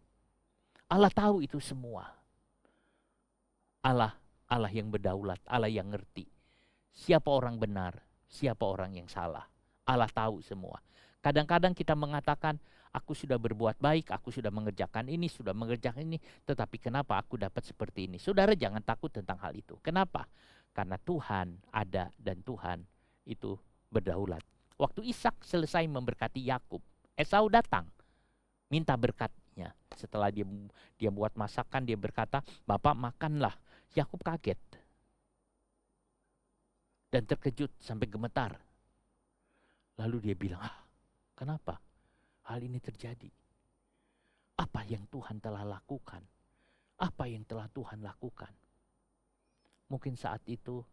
Allah tahu itu semua. Allah yang berdaulat, Allah yang ngerti siapa orang benar, siapa orang yang salah. Allah tahu semua. Kadang-kadang kita mengatakan, aku sudah berbuat baik, aku sudah mengerjakan ini, tetapi kenapa aku dapat seperti ini? Saudara, jangan takut tentang hal itu. Kenapa? Karena Tuhan ada dan Tuhan itu berdaulat. Waktu Ishak selesai memberkati Yakub, Esau datang minta berkatnya. Setelah dia buat masakan, dia berkata, "Bapak makanlah." Yakub kaget dan terkejut sampai gemetar. Lalu dia bilang, kenapa hal ini terjadi? Apa yang Tuhan telah lakukan? Apa yang telah Tuhan lakukan? Mungkin saat itu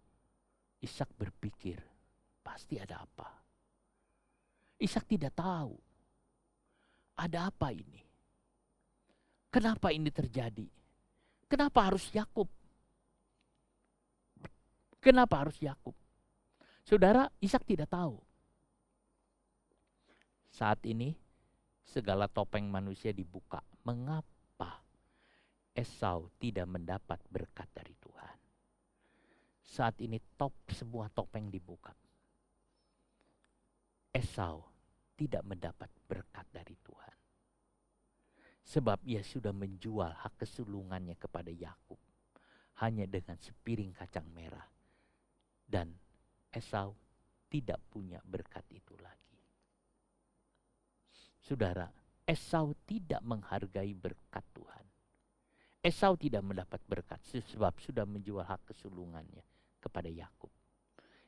Ishak berpikir, pasti ada apa. Ishak tidak tahu ada apa ini. Kenapa ini terjadi? Kenapa harus Yakub? Kenapa harus Yakub? Saudara, Ishak tidak tahu. Saat ini segala topeng manusia dibuka. Mengapa Esau tidak mendapat berkat dari Tuhan? Saat ini semua topeng dibuka. Esau tidak mendapat berkat dari Tuhan. Sebab ia sudah menjual hak kesulungannya kepada Yakub hanya dengan sepiring kacang merah. Dan Esau tidak punya berkat itu lagi. Saudara, Esau tidak menghargai berkat Tuhan. Esau tidak mendapat berkat sebab sudah menjual hak kesulungannya kepada Yakub.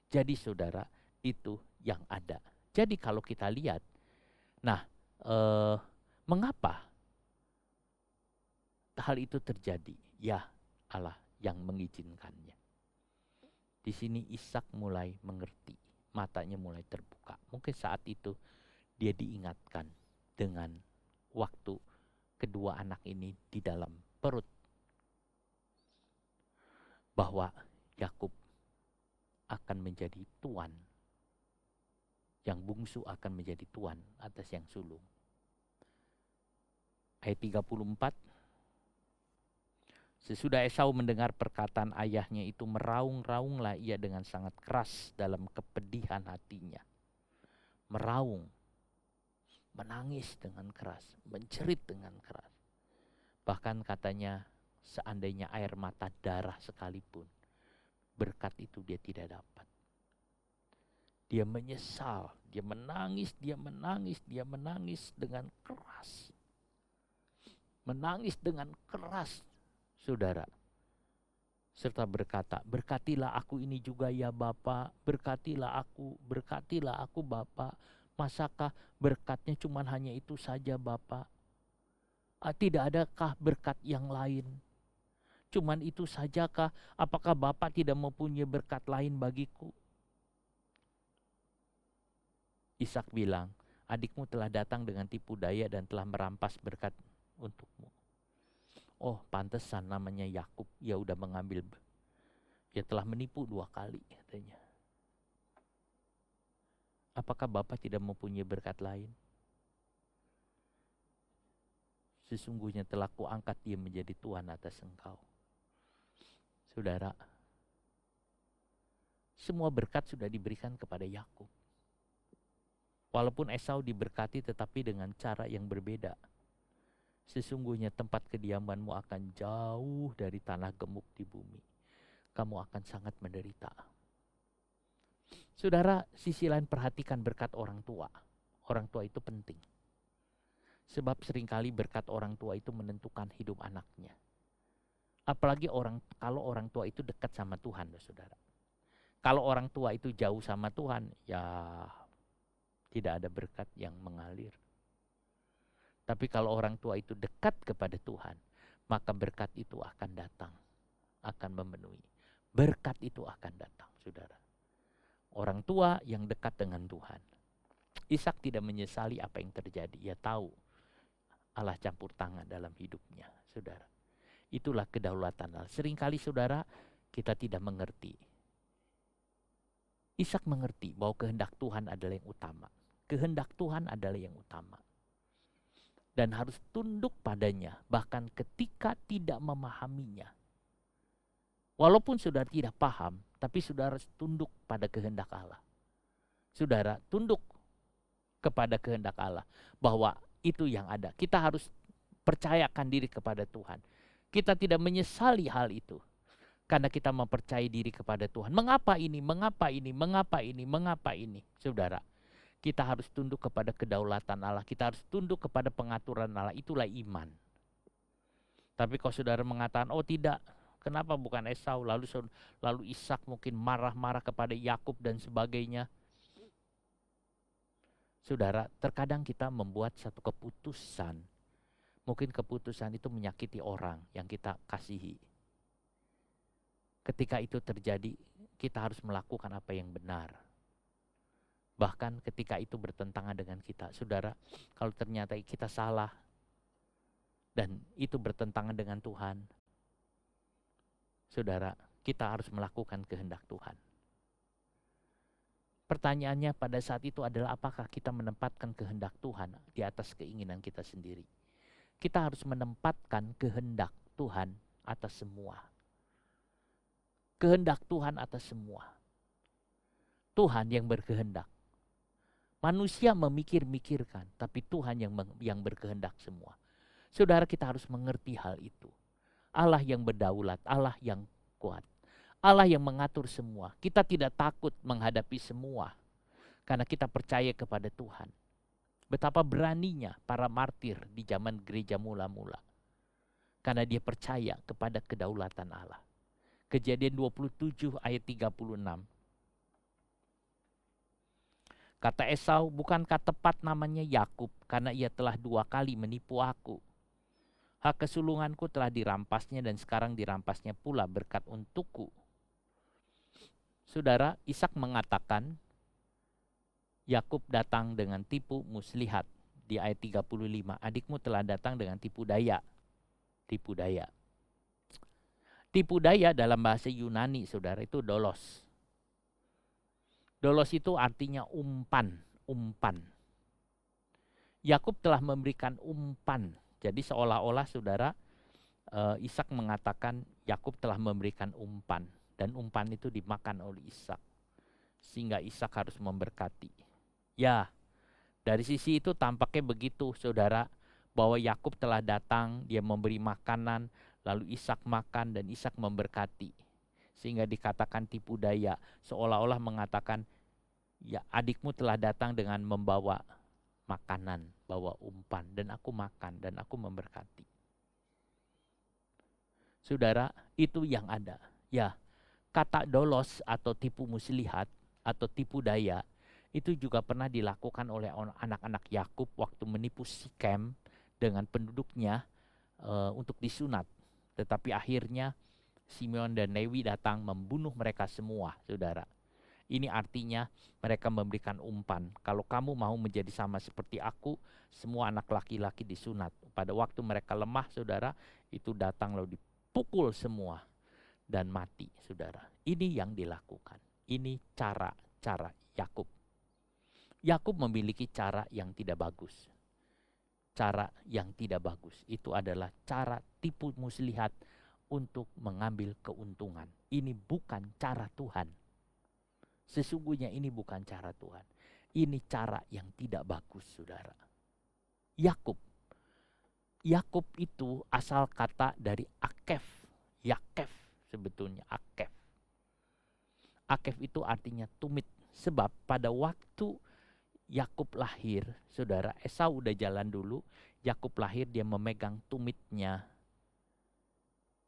Jadi saudara, itu yang ada. Jadi kalau kita lihat, nah mengapa hal itu terjadi? Ya, Allah yang mengizinkannya. Di sini Ishak mulai mengerti, matanya mulai terbuka. Mungkin saat itu dia diingatkan dengan waktu kedua anak ini di dalam perut, bahwa Yakub akan menjadi tuan, yang bungsu akan menjadi tuan atas yang sulung. Ayat 34, sesudah Esau mendengar perkataan ayahnya itu, meraung-raunglah ia dengan sangat keras dalam kepedihan hatinya. Meraung, menangis dengan keras, menjerit dengan keras. Bahkan katanya, seandainya air mata darah sekalipun, berkat itu dia tidak dapat. Dia menyesal, dia menangis dengan keras. Menangis dengan keras, saudara. Serta berkata, berkatilah aku ini juga ya Bapa, berkatilah aku Bapa. Masakah berkatnya cuma hanya itu saja Bapa? Tidak adakah berkat yang lain? Cuman itu sajakah? Apakah Bapak tidak mempunyai berkat lain bagiku? Ishak bilang, adikmu telah datang dengan tipu daya dan telah merampas berkat untukmu. Oh, pantesan namanya Yakub, ia udah mengambil, ia telah menipu 2 kali katanya. Apakah Bapak tidak mempunyai berkat lain? Sesungguhnya telah kuangkat dia menjadi tuan atas engkau. Saudara, semua berkat sudah diberikan kepada Yakub. Walaupun Esau diberkati tetapi dengan cara yang berbeda. Sesungguhnya tempat kediamanmu akan jauh dari tanah gemuk di bumi. Kamu akan sangat menderita. Saudara, sisi lain perhatikan berkat orang tua. Orang tua itu penting. Sebab seringkali berkat orang tua itu menentukan hidup anaknya. Apalagi kalau orang tua itu dekat sama Tuhan, saudara. Kalau orang tua itu jauh sama Tuhan, ya tidak ada berkat yang mengalir. Tapi kalau orang tua itu dekat kepada Tuhan, maka berkat itu akan datang, akan memenuhi. Berkat itu akan datang, saudara. Orang tua yang dekat dengan Tuhan. Ishak tidak menyesali apa yang terjadi. Ia tahu Allah campur tangan dalam hidupnya, saudara. Itulah kedaulatan Allah. Seringkali saudara, kita tidak mengerti. Ishak mengerti bahwa kehendak Tuhan adalah yang utama. Kehendak Tuhan adalah yang utama. Dan harus tunduk padanya, bahkan ketika tidak memahaminya. Walaupun saudara tidak paham, tapi saudara harus tunduk pada kehendak Allah. Saudara tunduk kepada kehendak Allah, bahwa itu yang ada. Kita harus percayakan diri kepada Tuhan. Kita tidak menyesali hal itu, karena kita mempercayai diri kepada Tuhan. Mengapa ini? Mengapa ini? Mengapa ini? Mengapa ini? Saudara, kita harus tunduk kepada kedaulatan Allah. Kita harus tunduk kepada pengaturan Allah. Itulah iman. Tapi kalau saudara mengatakan, oh tidak, kenapa bukan Esau? Lalu Ishak mungkin marah-marah kepada Yakub dan sebagainya. Saudara, terkadang kita membuat satu keputusan. Mungkin keputusan itu menyakiti orang yang kita kasihi. Ketika itu terjadi, kita harus melakukan apa yang benar. Bahkan ketika itu bertentangan dengan kita. Saudara, kalau ternyata kita salah dan itu bertentangan dengan Tuhan, saudara, kita harus melakukan kehendak Tuhan. Pertanyaannya pada saat itu adalah, apakah kita menempatkan kehendak Tuhan di atas keinginan kita sendiri? Kita harus menempatkan kehendak Tuhan atas semua. Kehendak Tuhan atas semua. Tuhan yang berkehendak. Manusia memikir-mikirkan, tapi Tuhan yang berkehendak semua. Saudara, kita harus mengerti hal itu. Allah yang berdaulat, Allah yang kuat. Allah yang mengatur semua. Kita tidak takut menghadapi semua, karena kita percaya kepada Tuhan. Betapa beraninya para martir di zaman gereja mula-mula, karena dia percaya kepada kedaulatan Allah. Kejadian 27 ayat 36. Kata Esau, bukankah tepat namanya Yakub karena ia telah 2 kali menipu aku. Hak kesulunganku telah dirampasnya dan sekarang dirampasnya pula berkat untukku. Saudara, Ishak mengatakan Yakub datang dengan tipu muslihat di ayat 35. Adikmu telah datang dengan tipu daya. Tipu daya. Tipu daya dalam bahasa Yunani, saudara, itu dolos. Dolos itu artinya umpan, umpan. Yakub telah memberikan umpan. Jadi seolah-olah saudara, Ishak mengatakan Yakub telah memberikan umpan. Dan umpan itu dimakan oleh Ishak. Sehingga Ishak harus memberkati. Ya, dari sisi itu tampaknya begitu saudara. Bahwa Yakub telah datang, dia memberi makanan, lalu Ishak makan dan Ishak memberkati. Sehingga dikatakan tipu daya. Seolah-olah mengatakan, ya adikmu telah datang dengan membawa makanan, bawa umpan, dan aku makan, dan aku memberkati. Saudara, itu yang ada. Ya, kata dolos atau tipu muslihat atau tipu daya itu juga pernah dilakukan oleh anak-anak Yakub waktu menipu Sikem dengan penduduknya untuk disunat. Tetapi akhirnya Simeon dan Lewi datang membunuh mereka semua, saudara. Ini artinya mereka memberikan umpan. Kalau kamu mau menjadi sama seperti aku, semua anak laki-laki disunat. Pada waktu mereka lemah, saudara, itu datang lalu dipukul semua dan mati, saudara. Ini yang dilakukan. Ini cara-cara Yakub. Yakub memiliki cara yang tidak bagus. Cara yang tidak bagus itu adalah cara tipu muslihat untuk mengambil keuntungan. Ini bukan cara Tuhan. Sesungguhnya ini bukan cara Tuhan. Ini cara yang tidak bagus, saudara. Yakub. Yakub itu asal kata dari Akef. Yakef sebetulnya, Akef. Akef itu artinya tumit. Sebab pada waktu Yakub lahir, saudara, Esau udah jalan dulu. Yakub lahir, dia memegang tumitnya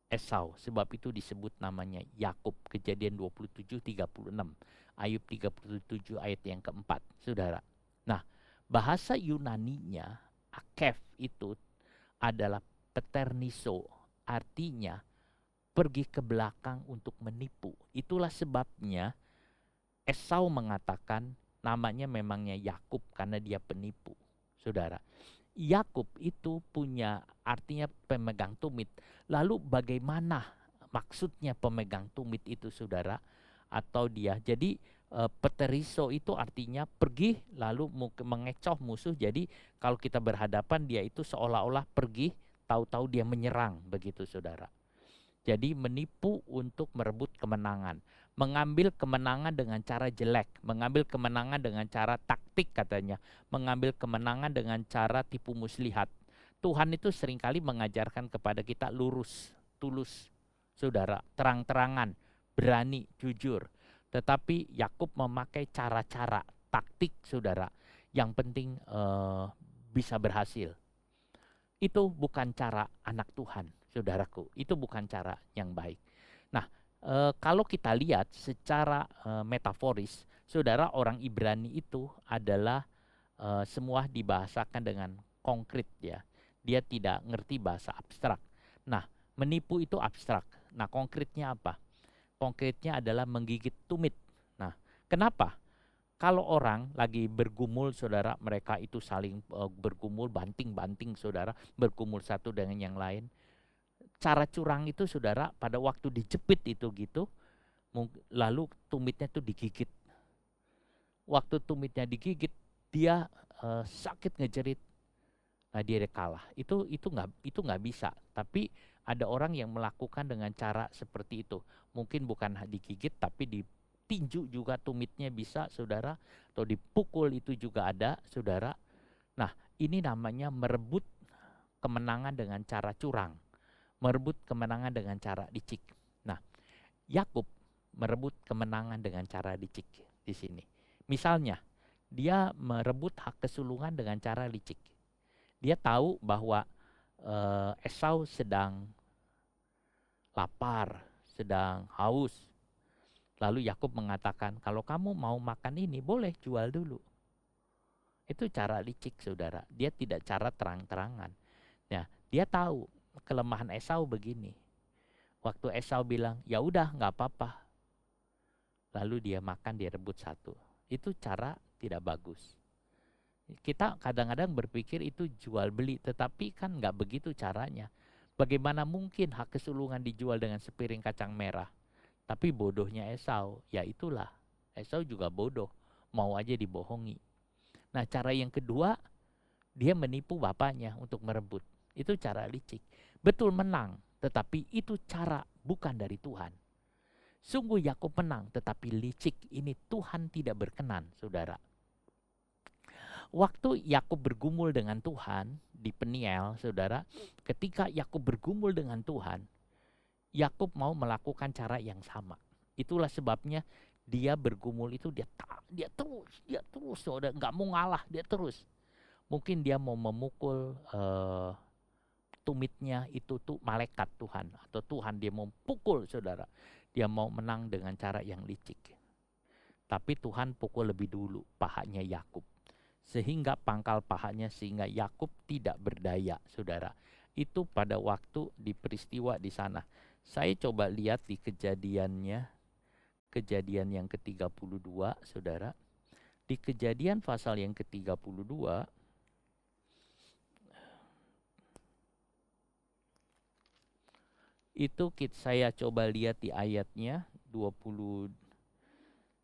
Esau. Sebab itu disebut namanya Yakub. Kejadian 27:36. Ayub 37 ayat yang keempat, saudara. Nah, bahasa Yunaninya Akef itu adalah peterniso, artinya pergi ke belakang untuk menipu. Itulah sebabnya Esau mengatakan namanya memangnya Yakub karena dia penipu, saudara. Yakub itu punya artinya pemegang tumit. Lalu bagaimana maksudnya pemegang tumit itu, saudara? Atau dia jadi peteriso itu artinya pergi lalu mengecoh musuh. Jadi kalau kita berhadapan, dia itu seolah-olah pergi, tahu-tahu dia menyerang, begitu saudara. Jadi menipu untuk merebut kemenangan, mengambil kemenangan dengan cara jelek, mengambil kemenangan dengan cara taktik katanya, mengambil kemenangan dengan cara tipu muslihat. Tuhan itu seringkali mengajarkan kepada kita lurus, tulus, saudara, terang-terangan, berani, jujur. Tetapi Yakub memakai cara-cara, taktik, saudara. Yang penting bisa berhasil. Itu bukan cara anak Tuhan, saudaraku. Itu bukan cara yang baik. Nah, kalau kita lihat secara metaforis, saudara, orang Ibrani itu adalah semua dibahasakan dengan konkret, ya. Dia tidak ngerti bahasa abstrak. Nah, menipu itu abstrak. Nah, konkretnya apa? Konkretnya adalah menggigit tumit. Nah, kenapa? Kalau orang lagi bergumul, saudara, mereka itu saling bergumul, banting-banting, saudara, bergumul satu dengan yang lain. Cara curang itu, saudara, pada waktu dijepit itu gitu, lalu tumitnya itu digigit. Waktu tumitnya digigit, dia sakit ngejerit. Nah, dia kalah. Itu nggak bisa. Tapi ada orang yang melakukan dengan cara seperti itu. Mungkin bukan digigit, tapi ditinju juga tumitnya bisa, saudara. Atau dipukul itu juga ada, saudara. Nah, ini namanya merebut kemenangan dengan cara curang. Merebut kemenangan dengan cara licik. Nah, Yakub merebut kemenangan dengan cara licik di sini. Misalnya, dia merebut hak kesulungan dengan cara licik. Dia tahu bahwa Esau sedang lapar, sedang haus. Lalu Yakub mengatakan, kalau kamu mau makan ini boleh jual dulu. Itu cara licik, saudara. Dia tidak cara terang-terangan. Nah, dia tahu kelemahan Esau begini. Waktu Esau bilang, ya udah nggak apa-apa. Lalu dia makan, dia rebut satu. Itu cara tidak bagus. Kita kadang-kadang berpikir itu jual beli, tetapi kan nggak begitu caranya. Bagaimana mungkin hak kesulungan dijual dengan sepiring kacang merah? Tapi bodohnya Esau, ya itulah. Esau juga bodoh, mau aja dibohongi. Nah, cara yang kedua, dia menipu bapaknya untuk merebut. Itu cara licik. Betul menang, tetapi itu cara bukan dari Tuhan. Sungguh Yakub menang, tetapi licik. Ini Tuhan tidak berkenan, saudara. Waktu Yakub bergumul dengan Tuhan di Peniel, saudara, ketika Yakub bergumul dengan Tuhan, Yakub mau melakukan cara yang sama. Itulah sebabnya dia bergumul itu dia terus, saudara, nggak mau ngalah, dia terus. Mungkin dia mau memukul tumitnya itu tuh malaikat Tuhan, atau Tuhan dia mau pukul, saudara. Dia mau menang dengan cara yang licik. Tapi Tuhan pukul lebih dulu pahanya Yakub, sehingga pangkal pahanya, sehingga Yakub tidak berdaya, saudara. Itu pada waktu di peristiwa di sana. Saya coba lihat di kejadian yang ke-32, saudara. Di Kejadian pasal yang ke-32, itu saya coba lihat di ayatnya 20.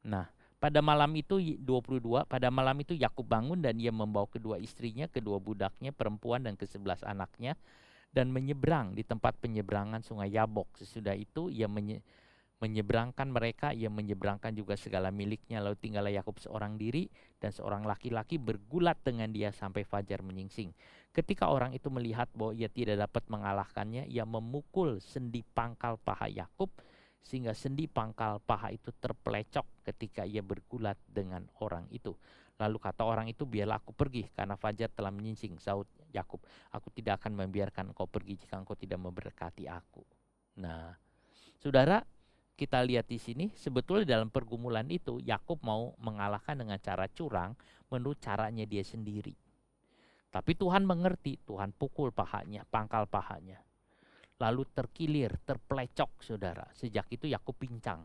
Nah, pada malam itu 22, pada malam itu Yakub bangun dan ia membawa kedua istrinya, kedua budaknya perempuan dan ke-11 anaknya dan menyeberang di tempat penyeberangan sungai Yabok. Sesudah itu ia menyeberangkan mereka, ia menyeberangkan juga segala miliknya. Lalu tinggallah Yakub seorang diri dan seorang laki-laki bergulat dengan dia sampai fajar menyingsing. Ketika orang itu melihat bahwa ia tidak dapat mengalahkannya, ia memukul sendi pangkal paha Yakub sehingga sendi pangkal paha itu terpelecok ketika ia bergulat dengan orang itu. Lalu kata orang itu, biarlah aku pergi karena fajar telah menyingsing. Sahut Yakub, aku tidak akan membiarkan engkau pergi jika engkau tidak memberkati aku. Nah, saudara, kita lihat di sini sebetulnya dalam pergumulan itu Yakub mau mengalahkan dengan cara curang menurut caranya dia sendiri. Tapi Tuhan mengerti, Tuhan pukul pahanya, pangkal pahanya. Lalu terkilir, terpelecok, saudara. Sejak itu Yakub pincang.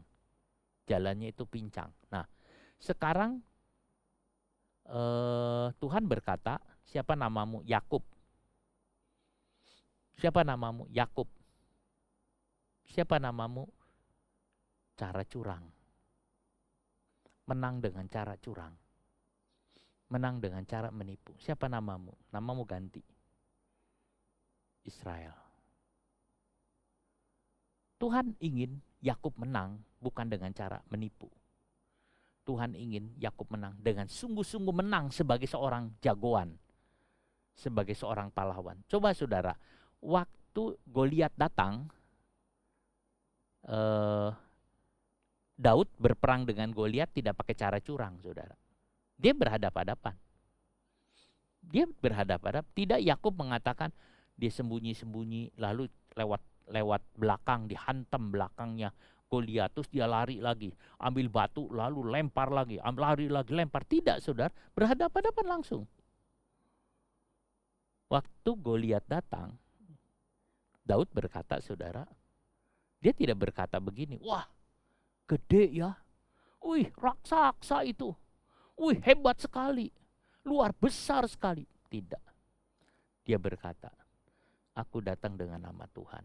Jalannya itu pincang. Nah, sekarang Tuhan berkata, siapa namamu? Yakub. Siapa namamu? Yakub. Siapa namamu? Cara curang. Menang dengan cara curang. Menang dengan cara menipu. Siapa namamu? Namamu ganti. Israel. Tuhan ingin Yakub menang bukan dengan cara menipu. Tuhan ingin Yakub menang dengan sungguh-sungguh menang sebagai seorang jagoan, sebagai seorang pahlawan. Coba saudara, waktu Goliat datang, Daud berperang dengan Goliat tidak pakai cara curang, saudara. Dia berhadapan-hadapan. Tidak Yakub mengatakan dia sembunyi-sembunyi lalu lewat belakang, dihantam belakangnya Goliat, terus dia lari lagi, ambil batu lalu lempar lagi, lari lagi lempar. Tidak, saudara, berhadapan-hadapan langsung. Waktu Goliat datang, Daud berkata, saudara, dia tidak berkata begini, wah gede ya, wih raksasa itu, wih hebat sekali, luar besar sekali. Tidak, dia berkata, aku datang dengan nama Tuhan.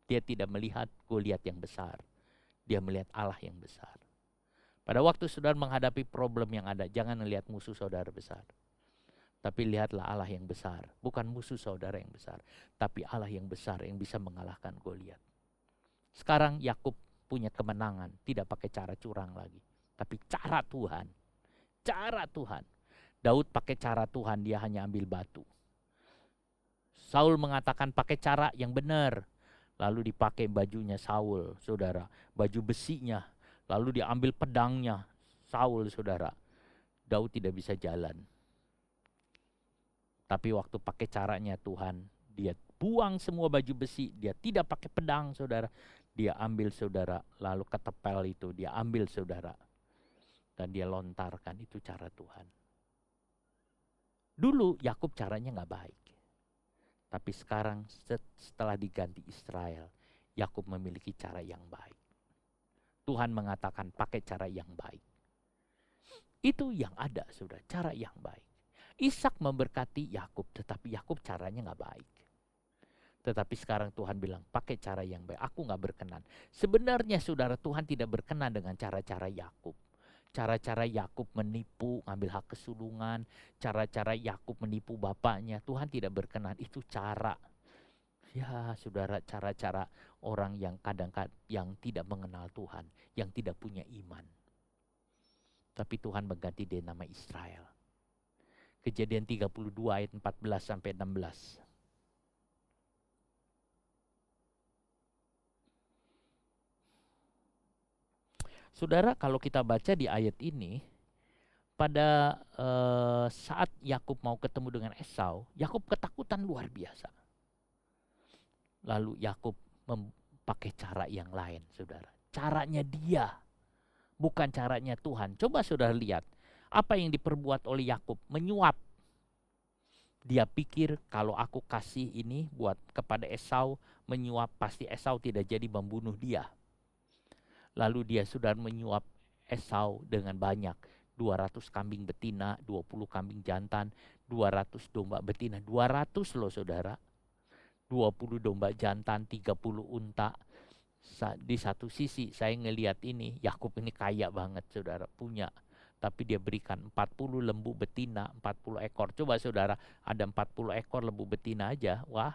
Dia tidak melihat Goliat yang besar, dia melihat Allah yang besar. Pada waktu saudara menghadapi problem yang ada, jangan melihat musuh saudara besar, tapi lihatlah Allah yang besar. Bukan musuh saudara yang besar, tapi Allah yang besar yang bisa mengalahkan Goliat. Sekarang Yakub punya kemenangan, tidak pakai cara curang lagi, tapi cara Tuhan. Cara Tuhan. Daud pakai cara Tuhan, dia hanya ambil batu. Saul mengatakan pakai cara yang benar, lalu dipakai bajunya Saul, saudara, baju besinya, lalu diambil pedangnya Saul, saudara. Daud tidak bisa jalan. Tapi waktu pakai caranya Tuhan, dia buang semua baju besi, dia tidak pakai pedang, saudara. Dia ambil, saudara, lalu ketepel itu dia ambil, saudara, dan dia lontarkan. Itu cara Tuhan. Dulu Yakub caranya nggak baik. Tapi sekarang setelah diganti Israel, Yakub memiliki cara yang baik. Tuhan mengatakan pakai cara yang baik. Itu yang ada, saudara, cara yang baik. Ishak memberkati Yakub, tetapi Yakub caranya nggak baik. Tetapi sekarang Tuhan bilang pakai cara yang baik. Aku nggak berkenan. Sebenarnya saudara, Tuhan tidak berkenan dengan cara-cara Yakub. Cara-cara Yakub menipu, ngambil hak kesulungan, cara-cara Yakub menipu bapaknya, Tuhan tidak berkenan. Itu cara. Ya saudara, cara-cara orang yang kadang-kadang yang tidak mengenal Tuhan, yang tidak punya iman. Tapi Tuhan mengganti dia nama Israel. Kejadian 32 ayat 14 sampai 16. Saudara, kalau kita baca di ayat ini, pada saat Yakub mau ketemu dengan Esau, Yakub ketakutan luar biasa. Lalu Yakub memakai cara yang lain, saudara. Caranya dia, bukan caranya Tuhan. Coba saudara lihat, apa yang diperbuat oleh Yakub, menyuap. Dia pikir kalau aku kasih ini buat kepada Esau, menyuap, pasti Esau tidak jadi membunuh dia. Lalu dia sudah menyuap Esau dengan banyak. 200 kambing betina, 20 kambing jantan, 200 domba betina. 200 loh saudara. 20 domba jantan, 30 unta. Di satu sisi saya ngelihat ini, Yakub ini kaya banget saudara, punya. Tapi dia berikan 40 lembu betina, 40 ekor. Coba saudara, ada 40 ekor lembu betina aja. Wah,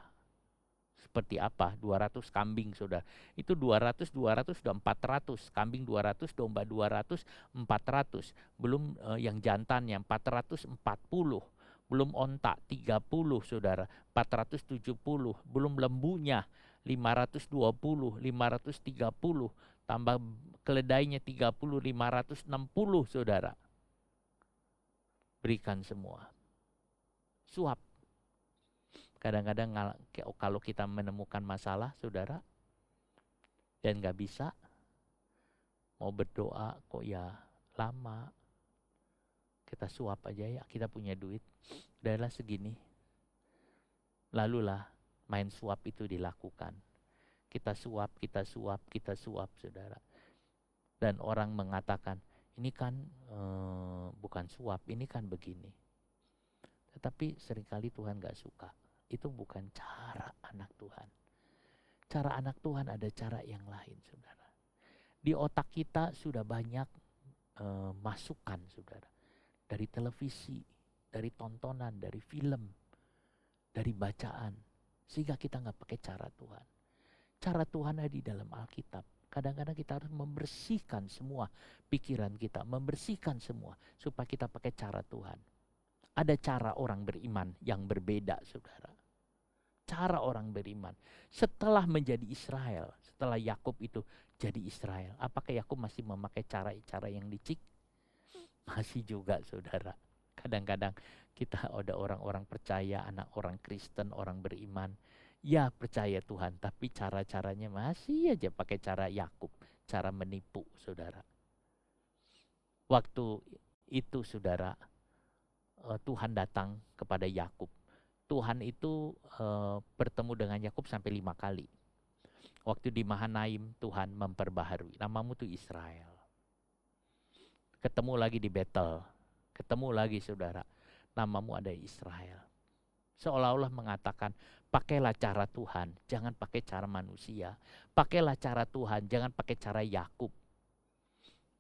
seperti apa? 200 kambing saudara. Itu 200 sudah 400. Kambing 200, domba 200, 400. Belum yang jantan yang 440. Belum onta 30 saudara. 470. Belum lembunya 520, 530. Tambah keledainya 30, 560 saudara. Berikan semua. Suap. Kadang-kadang kalau kita menemukan masalah saudara dan gak bisa, mau berdoa kok ya lama, kita suap aja ya, kita punya duit, udahlah segini. Lalulah main suap itu dilakukan. Kita suap saudara. Dan orang mengatakan, ini kan bukan suap, ini kan begini. Tetapi seringkali Tuhan gak suka. Itu bukan cara anak Tuhan. Cara anak Tuhan ada cara yang lain, saudara. Di otak kita sudah banyak masukan, saudara. Dari televisi, dari tontonan, dari film, dari bacaan. Sehingga kita gak pakai cara Tuhan. Cara Tuhan ada di dalam Alkitab. Kadang-kadang kita harus membersihkan semua pikiran kita. Membersihkan semua supaya kita pakai cara Tuhan. Ada cara orang beriman yang berbeda, saudara. Cara orang beriman. Setelah menjadi Israel, setelah Yakub itu jadi Israel, apakah Yakub masih memakai cara-cara yang licik? Masih juga, saudara. Kadang-kadang kita ada orang-orang percaya, anak orang Kristen, orang beriman. Ya percaya Tuhan, tapi cara-caranya masih aja pakai cara Yakub, cara menipu, saudara. Waktu itu, saudara, Tuhan datang kepada Yakub. Tuhan itu bertemu dengan Yakub sampai 5 kali. Waktu di Mahanaim Tuhan memperbaharui, namamu tuh Israel. Ketemu lagi di Betel, ketemu lagi saudara, namamu ada Israel. Seolah-olah mengatakan, pakailah cara Tuhan, jangan pakai cara manusia. Pakailah cara Tuhan, jangan pakai cara Yakub.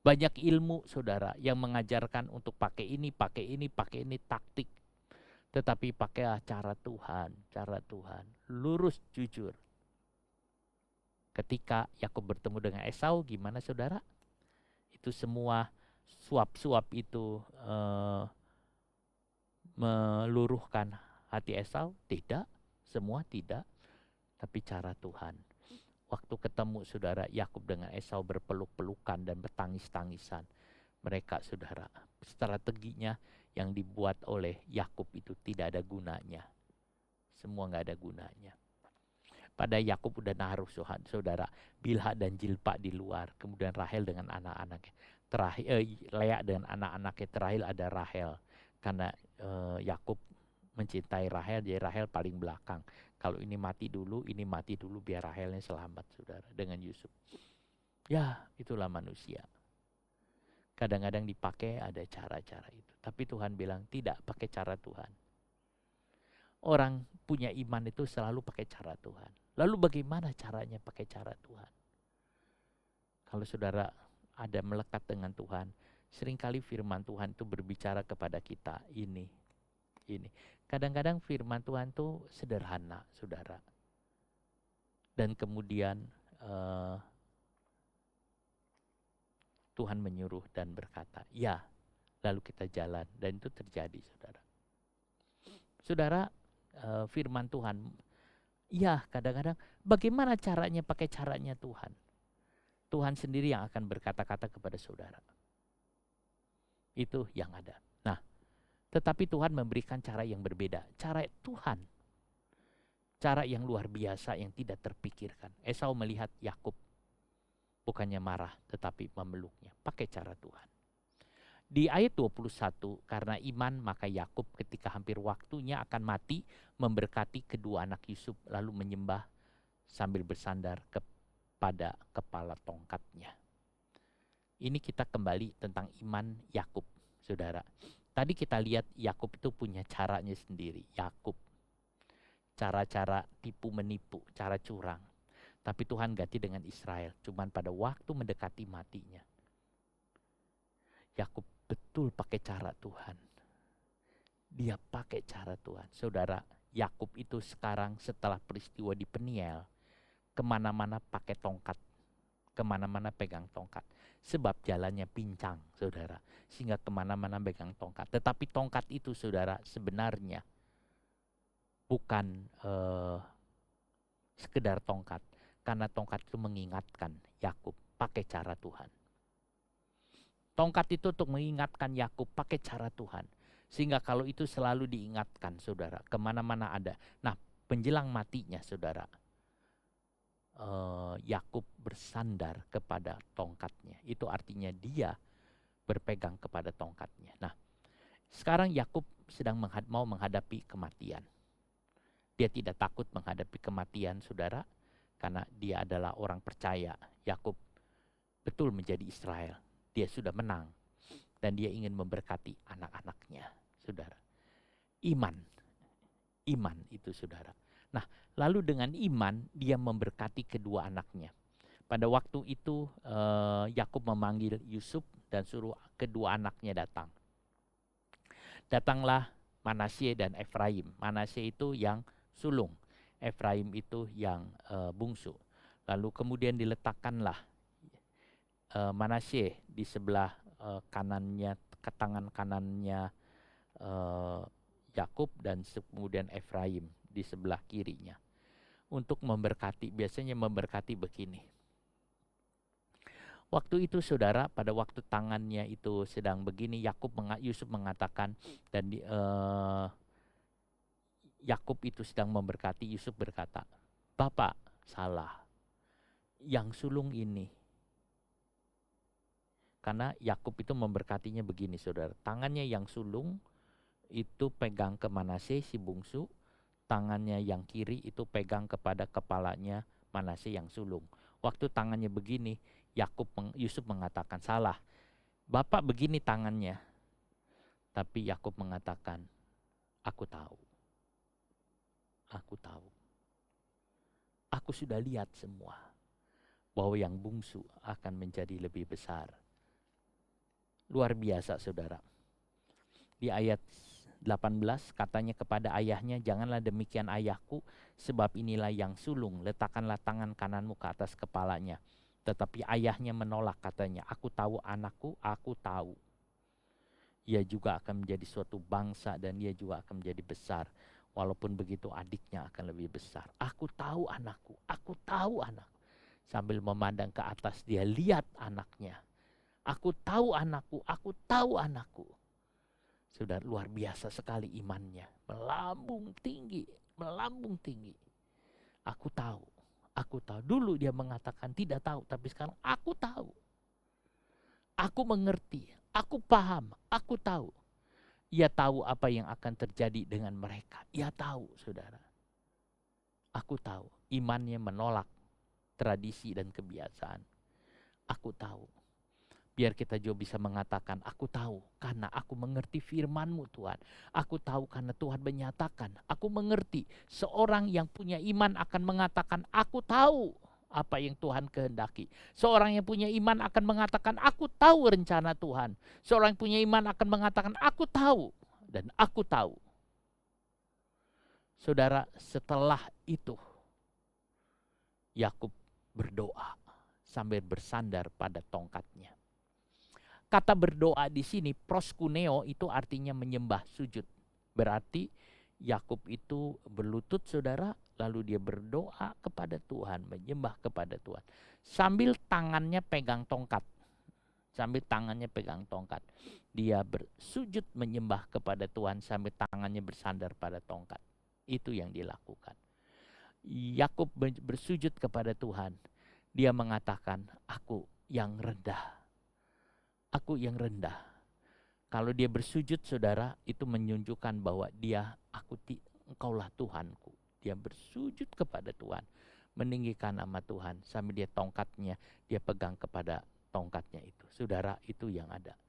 Banyak ilmu saudara yang mengajarkan untuk pakai ini, taktik. Tetapi pakailah cara Tuhan, lurus, jujur. Ketika Yakub bertemu dengan Esau, gimana saudara? Itu semua suap-suap itu meluruhkan hati Esau? Tidak, semua tidak. Tapi cara Tuhan. Waktu ketemu saudara Yakub dengan Esau berpeluk-pelukan dan bertangis-tangisan. Mereka saudara, strateginya yang dibuat oleh Yakub itu tidak ada gunanya. Semua gak ada gunanya. Pada Yakub udah naruh saudara Bilha dan Jilpa di luar. Kemudian Rahel dengan anak-anaknya. Lea dengan anak-anaknya. Terakhir ada Rahel. Karena Yakub mencintai Rahel, jadi Rahel paling belakang. Kalau ini mati dulu biar Rahelnya selamat, saudara, dengan Yusuf. Ya, itulah manusia. Kadang-kadang dipakai ada cara-cara itu. Tapi Tuhan bilang tidak pakai cara Tuhan. Orang punya iman itu selalu pakai cara Tuhan. Lalu bagaimana caranya pakai cara Tuhan? Kalau saudara ada melekat dengan Tuhan, seringkali firman Tuhan itu berbicara kepada kita ini. Kadang-kadang firman Tuhan itu sederhana, saudara. Dan kemudian Tuhan menyuruh dan berkata, ya, lalu kita jalan. Dan itu terjadi, saudara. Saudara, firman Tuhan, ya kadang-kadang bagaimana caranya pakai caranya Tuhan? Tuhan sendiri yang akan berkata-kata kepada saudara. Itu yang ada. Nah, tetapi Tuhan memberikan cara yang berbeda. Cara Tuhan, cara yang luar biasa yang tidak terpikirkan. Esau melihat Yakub, bukannya marah tetapi memeluknya. Pakai cara Tuhan. Di ayat 21, karena iman maka Yakub ketika hampir waktunya akan mati memberkati kedua anak Yusuf lalu menyembah sambil bersandar kepada kepala tongkatnya. Ini kita kembali tentang iman Yakub, saudara. Tadi kita lihat Yakub itu punya caranya sendiri. Yakub, cara-cara tipu menipu, cara curang. Tapi Tuhan ganti dengan Israel, cuman pada waktu mendekati matinya. Yakub betul pakai cara Tuhan. Dia pakai cara Tuhan. Saudara, Yakub itu sekarang setelah peristiwa di Peniel, kemana-mana pakai tongkat. Kemana-mana pegang tongkat. Sebab jalannya pincang, saudara. Sehingga kemana-mana pegang tongkat. Tetapi tongkat itu, saudara, sebenarnya bukan sekedar tongkat. Karena tongkat itu mengingatkan Yakub pakai cara Tuhan. Tongkat itu untuk mengingatkan Yakub pakai cara Tuhan. Sehingga kalau itu selalu diingatkan, saudara, kemana-mana ada. Nah, menjelang matinya, saudara, Yakub bersandar kepada tongkatnya. Itu artinya dia berpegang kepada tongkatnya. Nah, sekarang Yakub sedang mau menghadapi kematian. Dia tidak takut menghadapi kematian, saudara, karena dia adalah orang percaya. Yakub betul menjadi Israel. Dia sudah menang dan dia ingin memberkati anak-anaknya, saudara. Iman itu, saudara. Nah, lalu dengan iman dia memberkati kedua anaknya. Pada waktu itu Yakub memanggil Yusuf dan suruh kedua anaknya datang. Datanglah Manasye dan Efraim. Manasye itu yang sulung, Efraim itu yang bungsu. Lalu kemudian diletakkanlah Manasye di sebelah kanannya, ke tangan kanannya Yakub, dan kemudian Efraim di sebelah kirinya. Untuk memberkati, biasanya memberkati begini. Waktu itu, saudara, pada waktu tangannya itu sedang begini, Yusuf mengatakan, dan Yakub itu sedang memberkati. Yusuf berkata, "Bapak salah, yang sulung ini." Karena Yakub itu memberkatinya begini, saudara. Tangannya yang sulung itu pegang ke Manasye si bungsu, tangannya yang kiri itu pegang kepada kepalanya Manasye yang sulung. Waktu tangannya begini, Yusuf mengatakan, "Salah, Bapak begini tangannya." Tapi Yakub mengatakan, "Aku tahu. Aku tahu. Aku sudah lihat semua bahwa yang bungsu akan menjadi lebih besar." Luar biasa, saudara. Di ayat 18 katanya kepada ayahnya, "Janganlah demikian ayahku, sebab inilah yang sulung, letakkanlah tangan kananmu ke atas kepalanya." Tetapi ayahnya menolak, katanya, "Aku tahu anakku, aku tahu. Ia juga akan menjadi suatu bangsa dan ia juga akan menjadi besar. Walaupun begitu adiknya akan lebih besar. Aku tahu anakku, aku tahu anakku." Sambil memandang ke atas dia lihat anaknya. "Aku tahu anakku, aku tahu anakku." Sudah luar biasa sekali imannya. Melambung tinggi, melambung tinggi. Aku tahu, aku tahu. Dulu dia mengatakan tidak tahu, tapi sekarang aku tahu. Aku mengerti, aku paham, aku tahu. Ia tahu apa yang akan terjadi dengan mereka. Ia tahu, saudara. Aku tahu imannya menolak tradisi dan kebiasaan. Aku tahu. Biar kita juga bisa mengatakan, aku tahu karena aku mengerti firman-Mu Tuhan. Aku tahu karena Tuhan menyatakan. Aku mengerti. Seorang yang punya iman akan mengatakan, aku tahu apa yang Tuhan kehendaki. Seorang yang punya iman akan mengatakan, aku tahu rencana Tuhan. Seorang yang punya iman akan mengatakan, aku tahu. Dan aku tahu. Saudara, setelah itu, Yakub berdoa sambil bersandar pada tongkatnya. Kata berdoa di sini, proskuneo, itu artinya menyembah, sujud. Berarti Yakub itu berlutut, saudara, lalu dia berdoa kepada Tuhan, menyembah kepada Tuhan. Sambil tangannya pegang tongkat. Dia bersujud menyembah kepada Tuhan sambil tangannya bersandar pada tongkat. Itu yang dilakukan. Yakub bersujud kepada Tuhan. Dia mengatakan, aku yang rendah. Aku yang rendah. Kalau dia bersujud, saudara, itu menunjukkan bahwa engkaulah Tuhanku. Dia bersujud kepada Tuhan, meninggikan nama Tuhan, sambil dia tongkatnya, dia pegang kepada tongkatnya itu. Saudara, itu yang ada.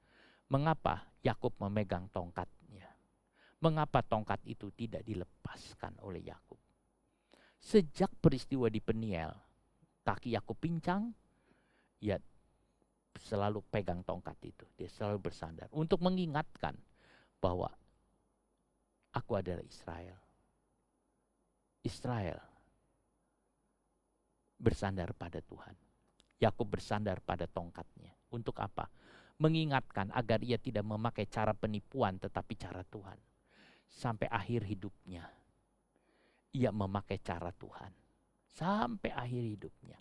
Mengapa Yakub memegang tongkatnya? Mengapa tongkat itu tidak dilepaskan oleh Yakub? Sejak peristiwa di Peniel, kaki Yakub pincang, ya selalu pegang tongkat itu. Dia selalu bersandar untuk mengingatkan bahwa aku adalah Israel. Israel bersandar pada Tuhan. Yakub bersandar pada tongkatnya. Untuk apa? Mengingatkan agar ia tidak memakai cara penipuan tetapi cara Tuhan. Sampai akhir hidupnya ia memakai cara Tuhan. Sampai akhir hidupnya.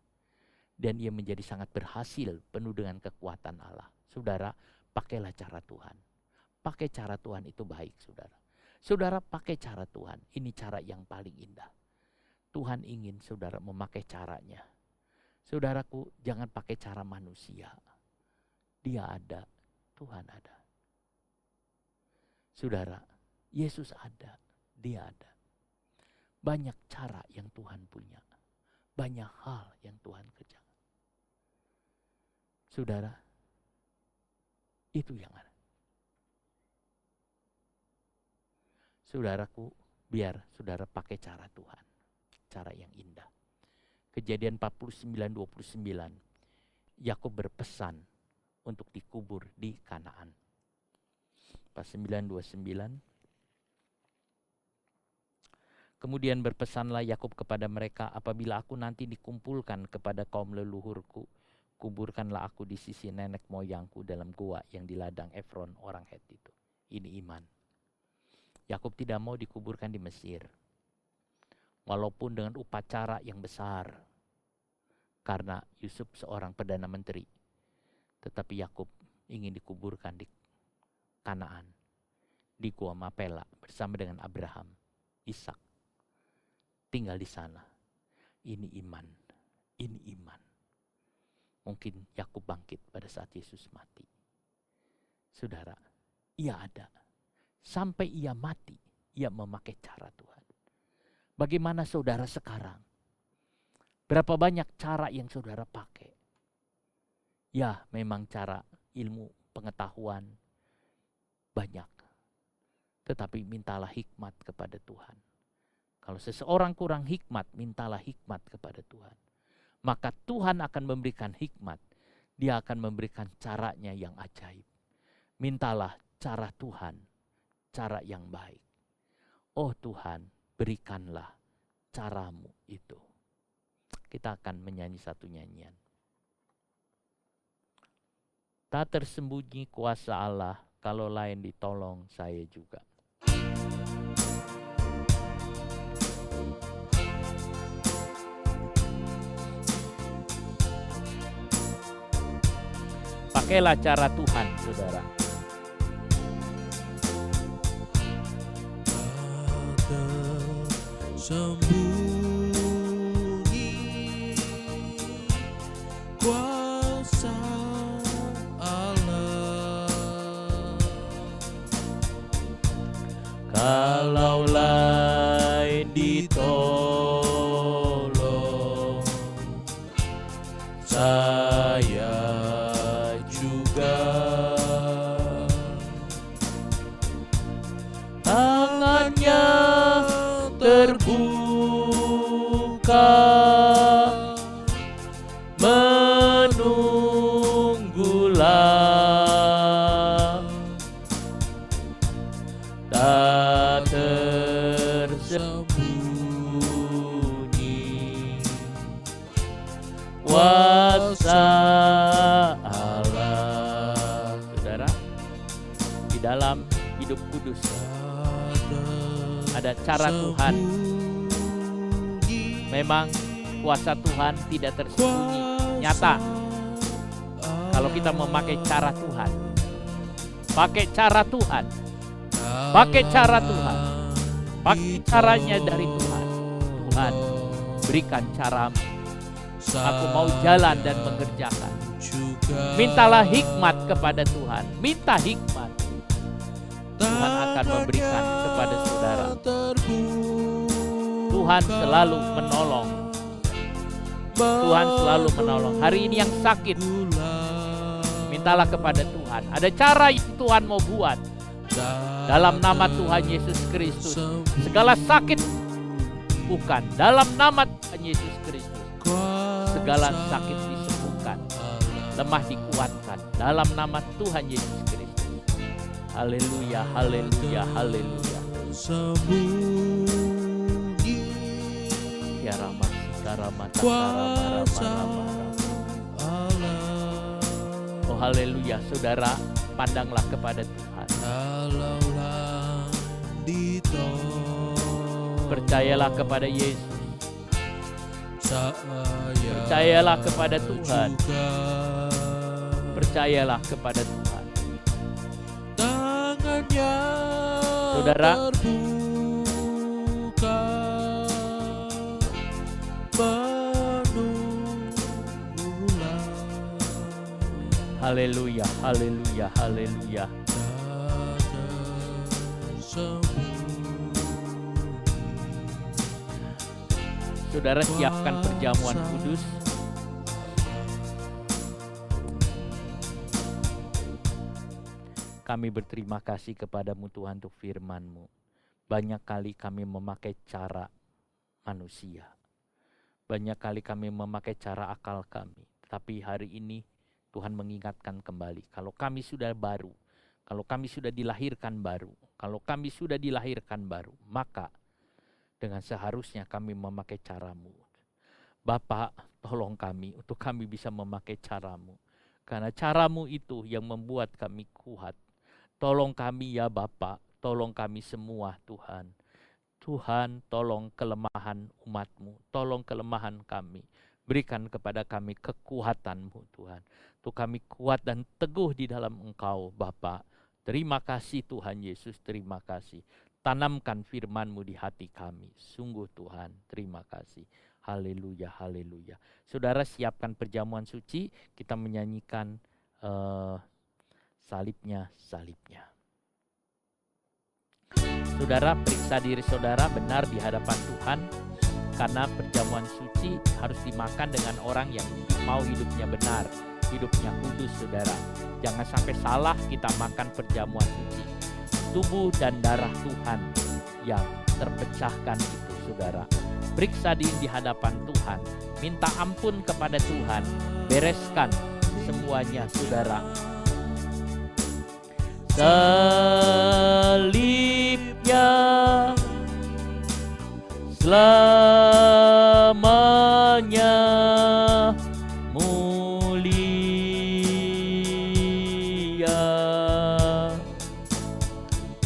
Dan ia menjadi sangat berhasil, penuh dengan kekuatan Allah. Saudara, pakailah cara Tuhan. Pakai cara Tuhan itu baik, saudara. Saudara, pakai cara Tuhan. Ini cara yang paling indah. Tuhan ingin saudara memakai caranya. Saudaraku, jangan pakai cara manusia. Dia ada, Tuhan ada. Saudara, Yesus ada, dia ada. Banyak cara yang Tuhan punya. Banyak hal yang Tuhan kerjakan. Saudara, itu yang ada. Saudaraku, biar saudara pakai cara Tuhan. Cara yang indah. Kejadian 49:29. Yakub berpesan untuk dikubur di Kanaan. 49:29. Kemudian berpesanlah Yakub kepada mereka, apabila aku nanti dikumpulkan kepada kaum leluhurku, kuburkanlah aku di sisi nenek moyangku dalam gua yang di ladang Efron orang Het itu. Ini iman. Yakub tidak mau dikuburkan di Mesir. Walaupun dengan upacara yang besar. Karena Yusuf seorang perdana menteri. Tetapi Yakub ingin dikuburkan di Kanaan. Di gua Mapela bersama dengan Abraham, Ishak. Tinggal di sana. Ini iman. Ini iman. Mungkin Yakub bangkit pada saat Yesus mati. Saudara, ia ada. Sampai ia mati, ia memakai cara Tuhan. Bagaimana saudara sekarang? Berapa banyak cara yang saudara pakai? Ya, memang cara ilmu pengetahuan banyak. Tetapi mintalah hikmat kepada Tuhan. Kalau seseorang kurang hikmat, mintalah hikmat kepada Tuhan. Maka Tuhan akan memberikan hikmat. Dia akan memberikan caranya yang ajaib. Mintalah cara Tuhan, cara yang baik. Oh Tuhan, berikanlah caramu itu. Kita akan menyanyi satu nyanyian. Tak tersembunyi kuasa Allah, kalau lain ditolong saya juga. Pakailah cara Tuhan, saudara. Sembunyi kuasa Allah, kalaulah ditolong, saya juga tangannya terbuka menunggulah, tak tersembunyi kuasa Allah. Saudara, di dalam hidup kudus ada cara Tuhan. Memang kuasa Tuhan tidak tersembunyi, nyata. Kalau kita memakai cara Tuhan, pakai cara Tuhan, pakai cara Tuhan, pakai caranya dari Tuhan. Tuhan, berikan caramu. Aku mau jalan dan mengerjakan. Mintalah hikmat kepada Tuhan. Minta hikmat. Tuhan akan memberikan kepada saudara. Tuhan selalu menolong. Tuhan selalu menolong. Hari ini yang sakit, mintalah kepada Tuhan. Ada cara yang Tuhan mau buat. Dalam nama Tuhan Yesus Kristus, segala sakit bukan. Dalam nama Tuhan Yesus Kristus, segala sakit disembuhkan, lemah dikuatkan. Dalam nama Tuhan Yesus Kristus. Haleluya, haleluya, haleluya. Ya Rama, Karama, Karama. Oh haleluya, saudara, pandanglah kepada Tuhan. Percayalah kepada Yesus. Percayalah kepada Tuhan. Percayalah kepada Tuhan. Saudara, haleluya, haleluya, haleluya. Saudara, siapkan perjamuan kudus. Kami berterima kasih kepadamu Tuhan untuk firman-Mu. Banyak kali kami memakai cara manusia. Banyak kali kami memakai cara akal kami. Tapi hari ini Tuhan mengingatkan kembali, kalau kami sudah baru, kalau kami sudah dilahirkan baru, kalau kami sudah dilahirkan baru, maka dengan seharusnya kami memakai cara-Mu. Bapa, tolong kami untuk kami bisa memakai cara-Mu. Karena cara-Mu itu yang membuat kami kuat. Tolong kami ya Bapa, tolong kami semua Tuhan. Tuhan, tolong kelemahan umat-Mu, tolong kelemahan kami. Berikan kepada kami kekuatan-Mu Tuhan. Untuk kami kuat dan teguh di dalam Engkau Bapa. Terima kasih Tuhan Yesus, terima kasih. Tanamkan firman-Mu di hati kami. Sungguh Tuhan, terima kasih. Haleluya, haleluya. Saudara, siapkan perjamuan suci, kita menyanyikan salibnya, salibnya. Saudara, periksa diri saudara benar di hadapan Tuhan. Karena perjamuan suci harus dimakan dengan orang yang mau hidupnya benar, hidupnya kudus saudara. Jangan sampai salah kita makan perjamuan suci. Tubuh dan darah Tuhan yang terpecahkan itu saudara. Periksa diri di hadapan Tuhan. Minta ampun kepada Tuhan. Bereskan semuanya saudara. Salibnya selamanya mulia,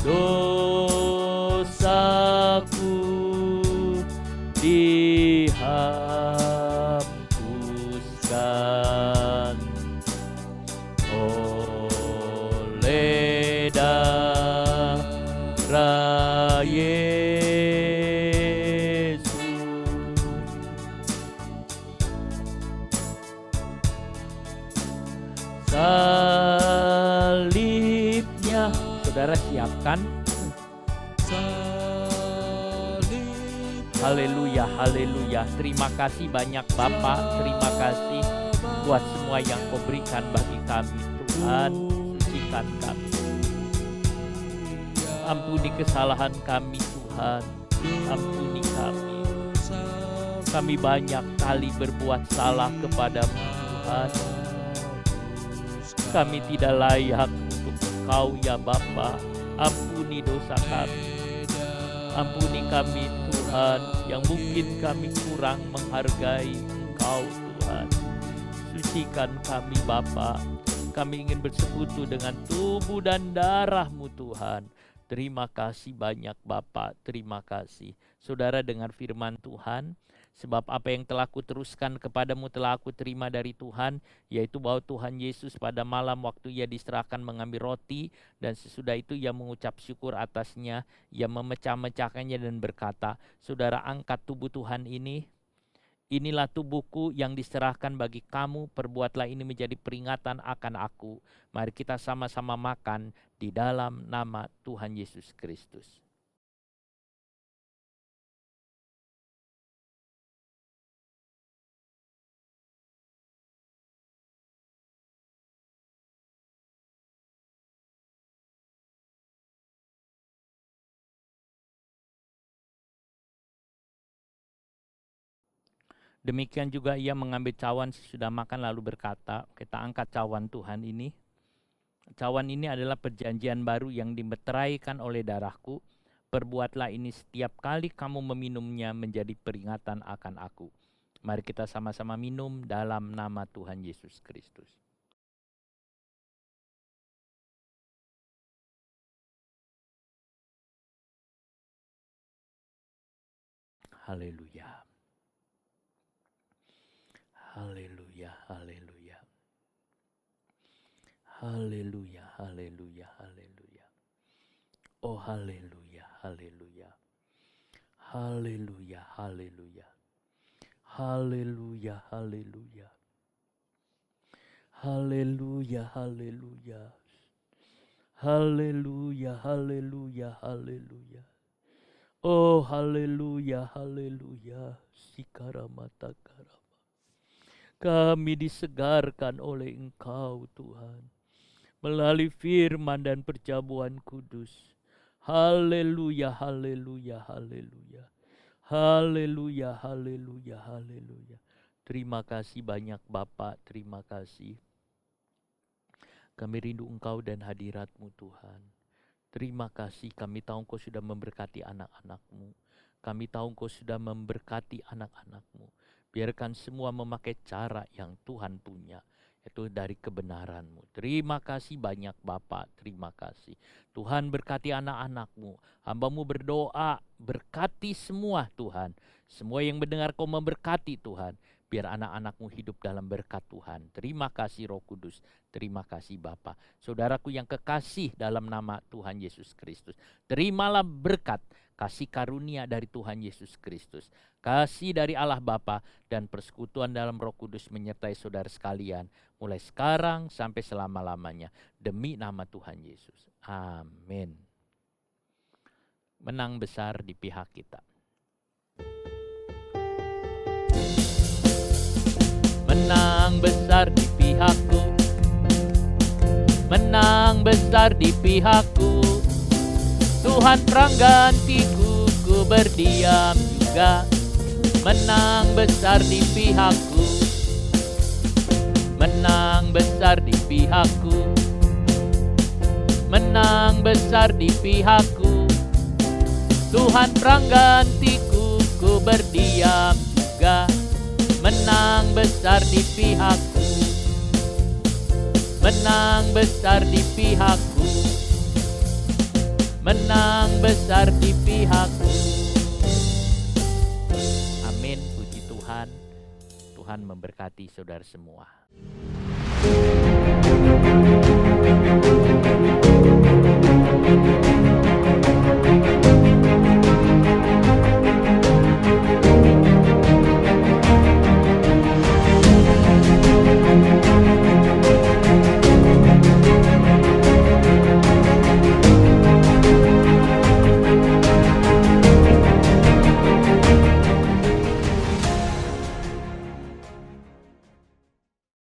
dosaku dihapuskan oleh darah Yesus. Salibnya, saudara siapkan Haleluya, haleluya. Terima kasih banyak Bapa. Terima kasih buat semua yang Kau berikan bagi kami Tuhan. Sucikan kami. Ampuni kesalahan kami Tuhan. Ampuni kami. Kami banyak kali berbuat salah kepadamu Tuhan. Kami tidak layak untuk Engkau ya Bapa. Ampuni dosa kami. Ampuni kami Tuhan, yang mungkin kami kurang menghargai Engkau Tuhan. Sucikan kami Bapa. Kami ingin bersekutu dengan tubuh dan darah-Mu Tuhan. Terima kasih banyak Bapa, terima kasih. Saudara, dengar firman Tuhan. Sebab apa yang telah kuteruskan kepadamu telah aku terima dari Tuhan, yaitu bahwa Tuhan Yesus pada malam waktu Ia diserahkan mengambil roti, dan sesudah itu Ia mengucap syukur atasnya, Ia memecah-mecahkannya dan berkata, saudara, angkat tubuh Tuhan ini, inilah tubuhku yang diserahkan bagi kamu, perbuatlah ini menjadi peringatan akan aku. Mari kita sama-sama makan di dalam nama Tuhan Yesus Kristus. Demikian juga Ia mengambil cawan sesudah makan lalu berkata, kita angkat cawan Tuhan ini. Cawan ini adalah perjanjian baru yang dimeteraikan oleh darahku. Perbuatlah ini setiap kali kamu meminumnya menjadi peringatan akan aku. Mari kita sama-sama minum dalam nama Tuhan Yesus Kristus. Haleluya. Haleluya, haleluya. Haleluya, haleluya, haleluya. Oh haleluya, haleluya. Haleluya, haleluya. Haleluya, haleluya. Haleluya, haleluya. Haleluya, haleluya, haleluya. Oh haleluya, haleluya. Sikaramata karama. Kami disegarkan oleh Engkau Tuhan, melalui firman dan perjamuan kudus. Haleluya, haleluya, haleluya. Haleluya, haleluya, haleluya. Terima kasih banyak Bapa, terima kasih. Kami rindu Engkau dan hadirat-Mu Tuhan. Terima kasih, kami tahu Engkau sudah memberkati anak-anak-Mu. Kami tahu Engkau sudah memberkati anak-anak-Mu. Biarkan semua memakai cara yang Tuhan punya, yaitu dari kebenaran-Mu. Terima kasih banyak Bapa, terima kasih. Tuhan berkati anak-anak-Mu. Hamba-Mu berdoa, berkati semua Tuhan. Semua yang mendengar Kau memberkati Tuhan. Biar anak-anak-Mu hidup dalam berkat Tuhan. Terima kasih Roh Kudus, terima kasih Bapa. Saudaraku yang kekasih dalam nama Tuhan Yesus Kristus, terimalah berkat, kasih karunia dari Tuhan Yesus Kristus, kasih dari Allah Bapa dan persekutuan dalam Roh Kudus menyertai saudara sekalian mulai sekarang sampai selama-lamanya demi nama Tuhan Yesus. Amin. Menang besar di pihak kita. Menang besar di pihakku. Menang besar di pihakku. Tuhan peranggantiku, ku berdiam juga. Menang besar di pihakku. Menang besar di pihakku. Menang besar di pihakku. Tuhan peranggantiku, ku berdiam juga. Menang besar di pihakku. Menang besar di pihakku. Menang besar di pihakku. Amin, puji Tuhan. Tuhan memberkati saudara semua.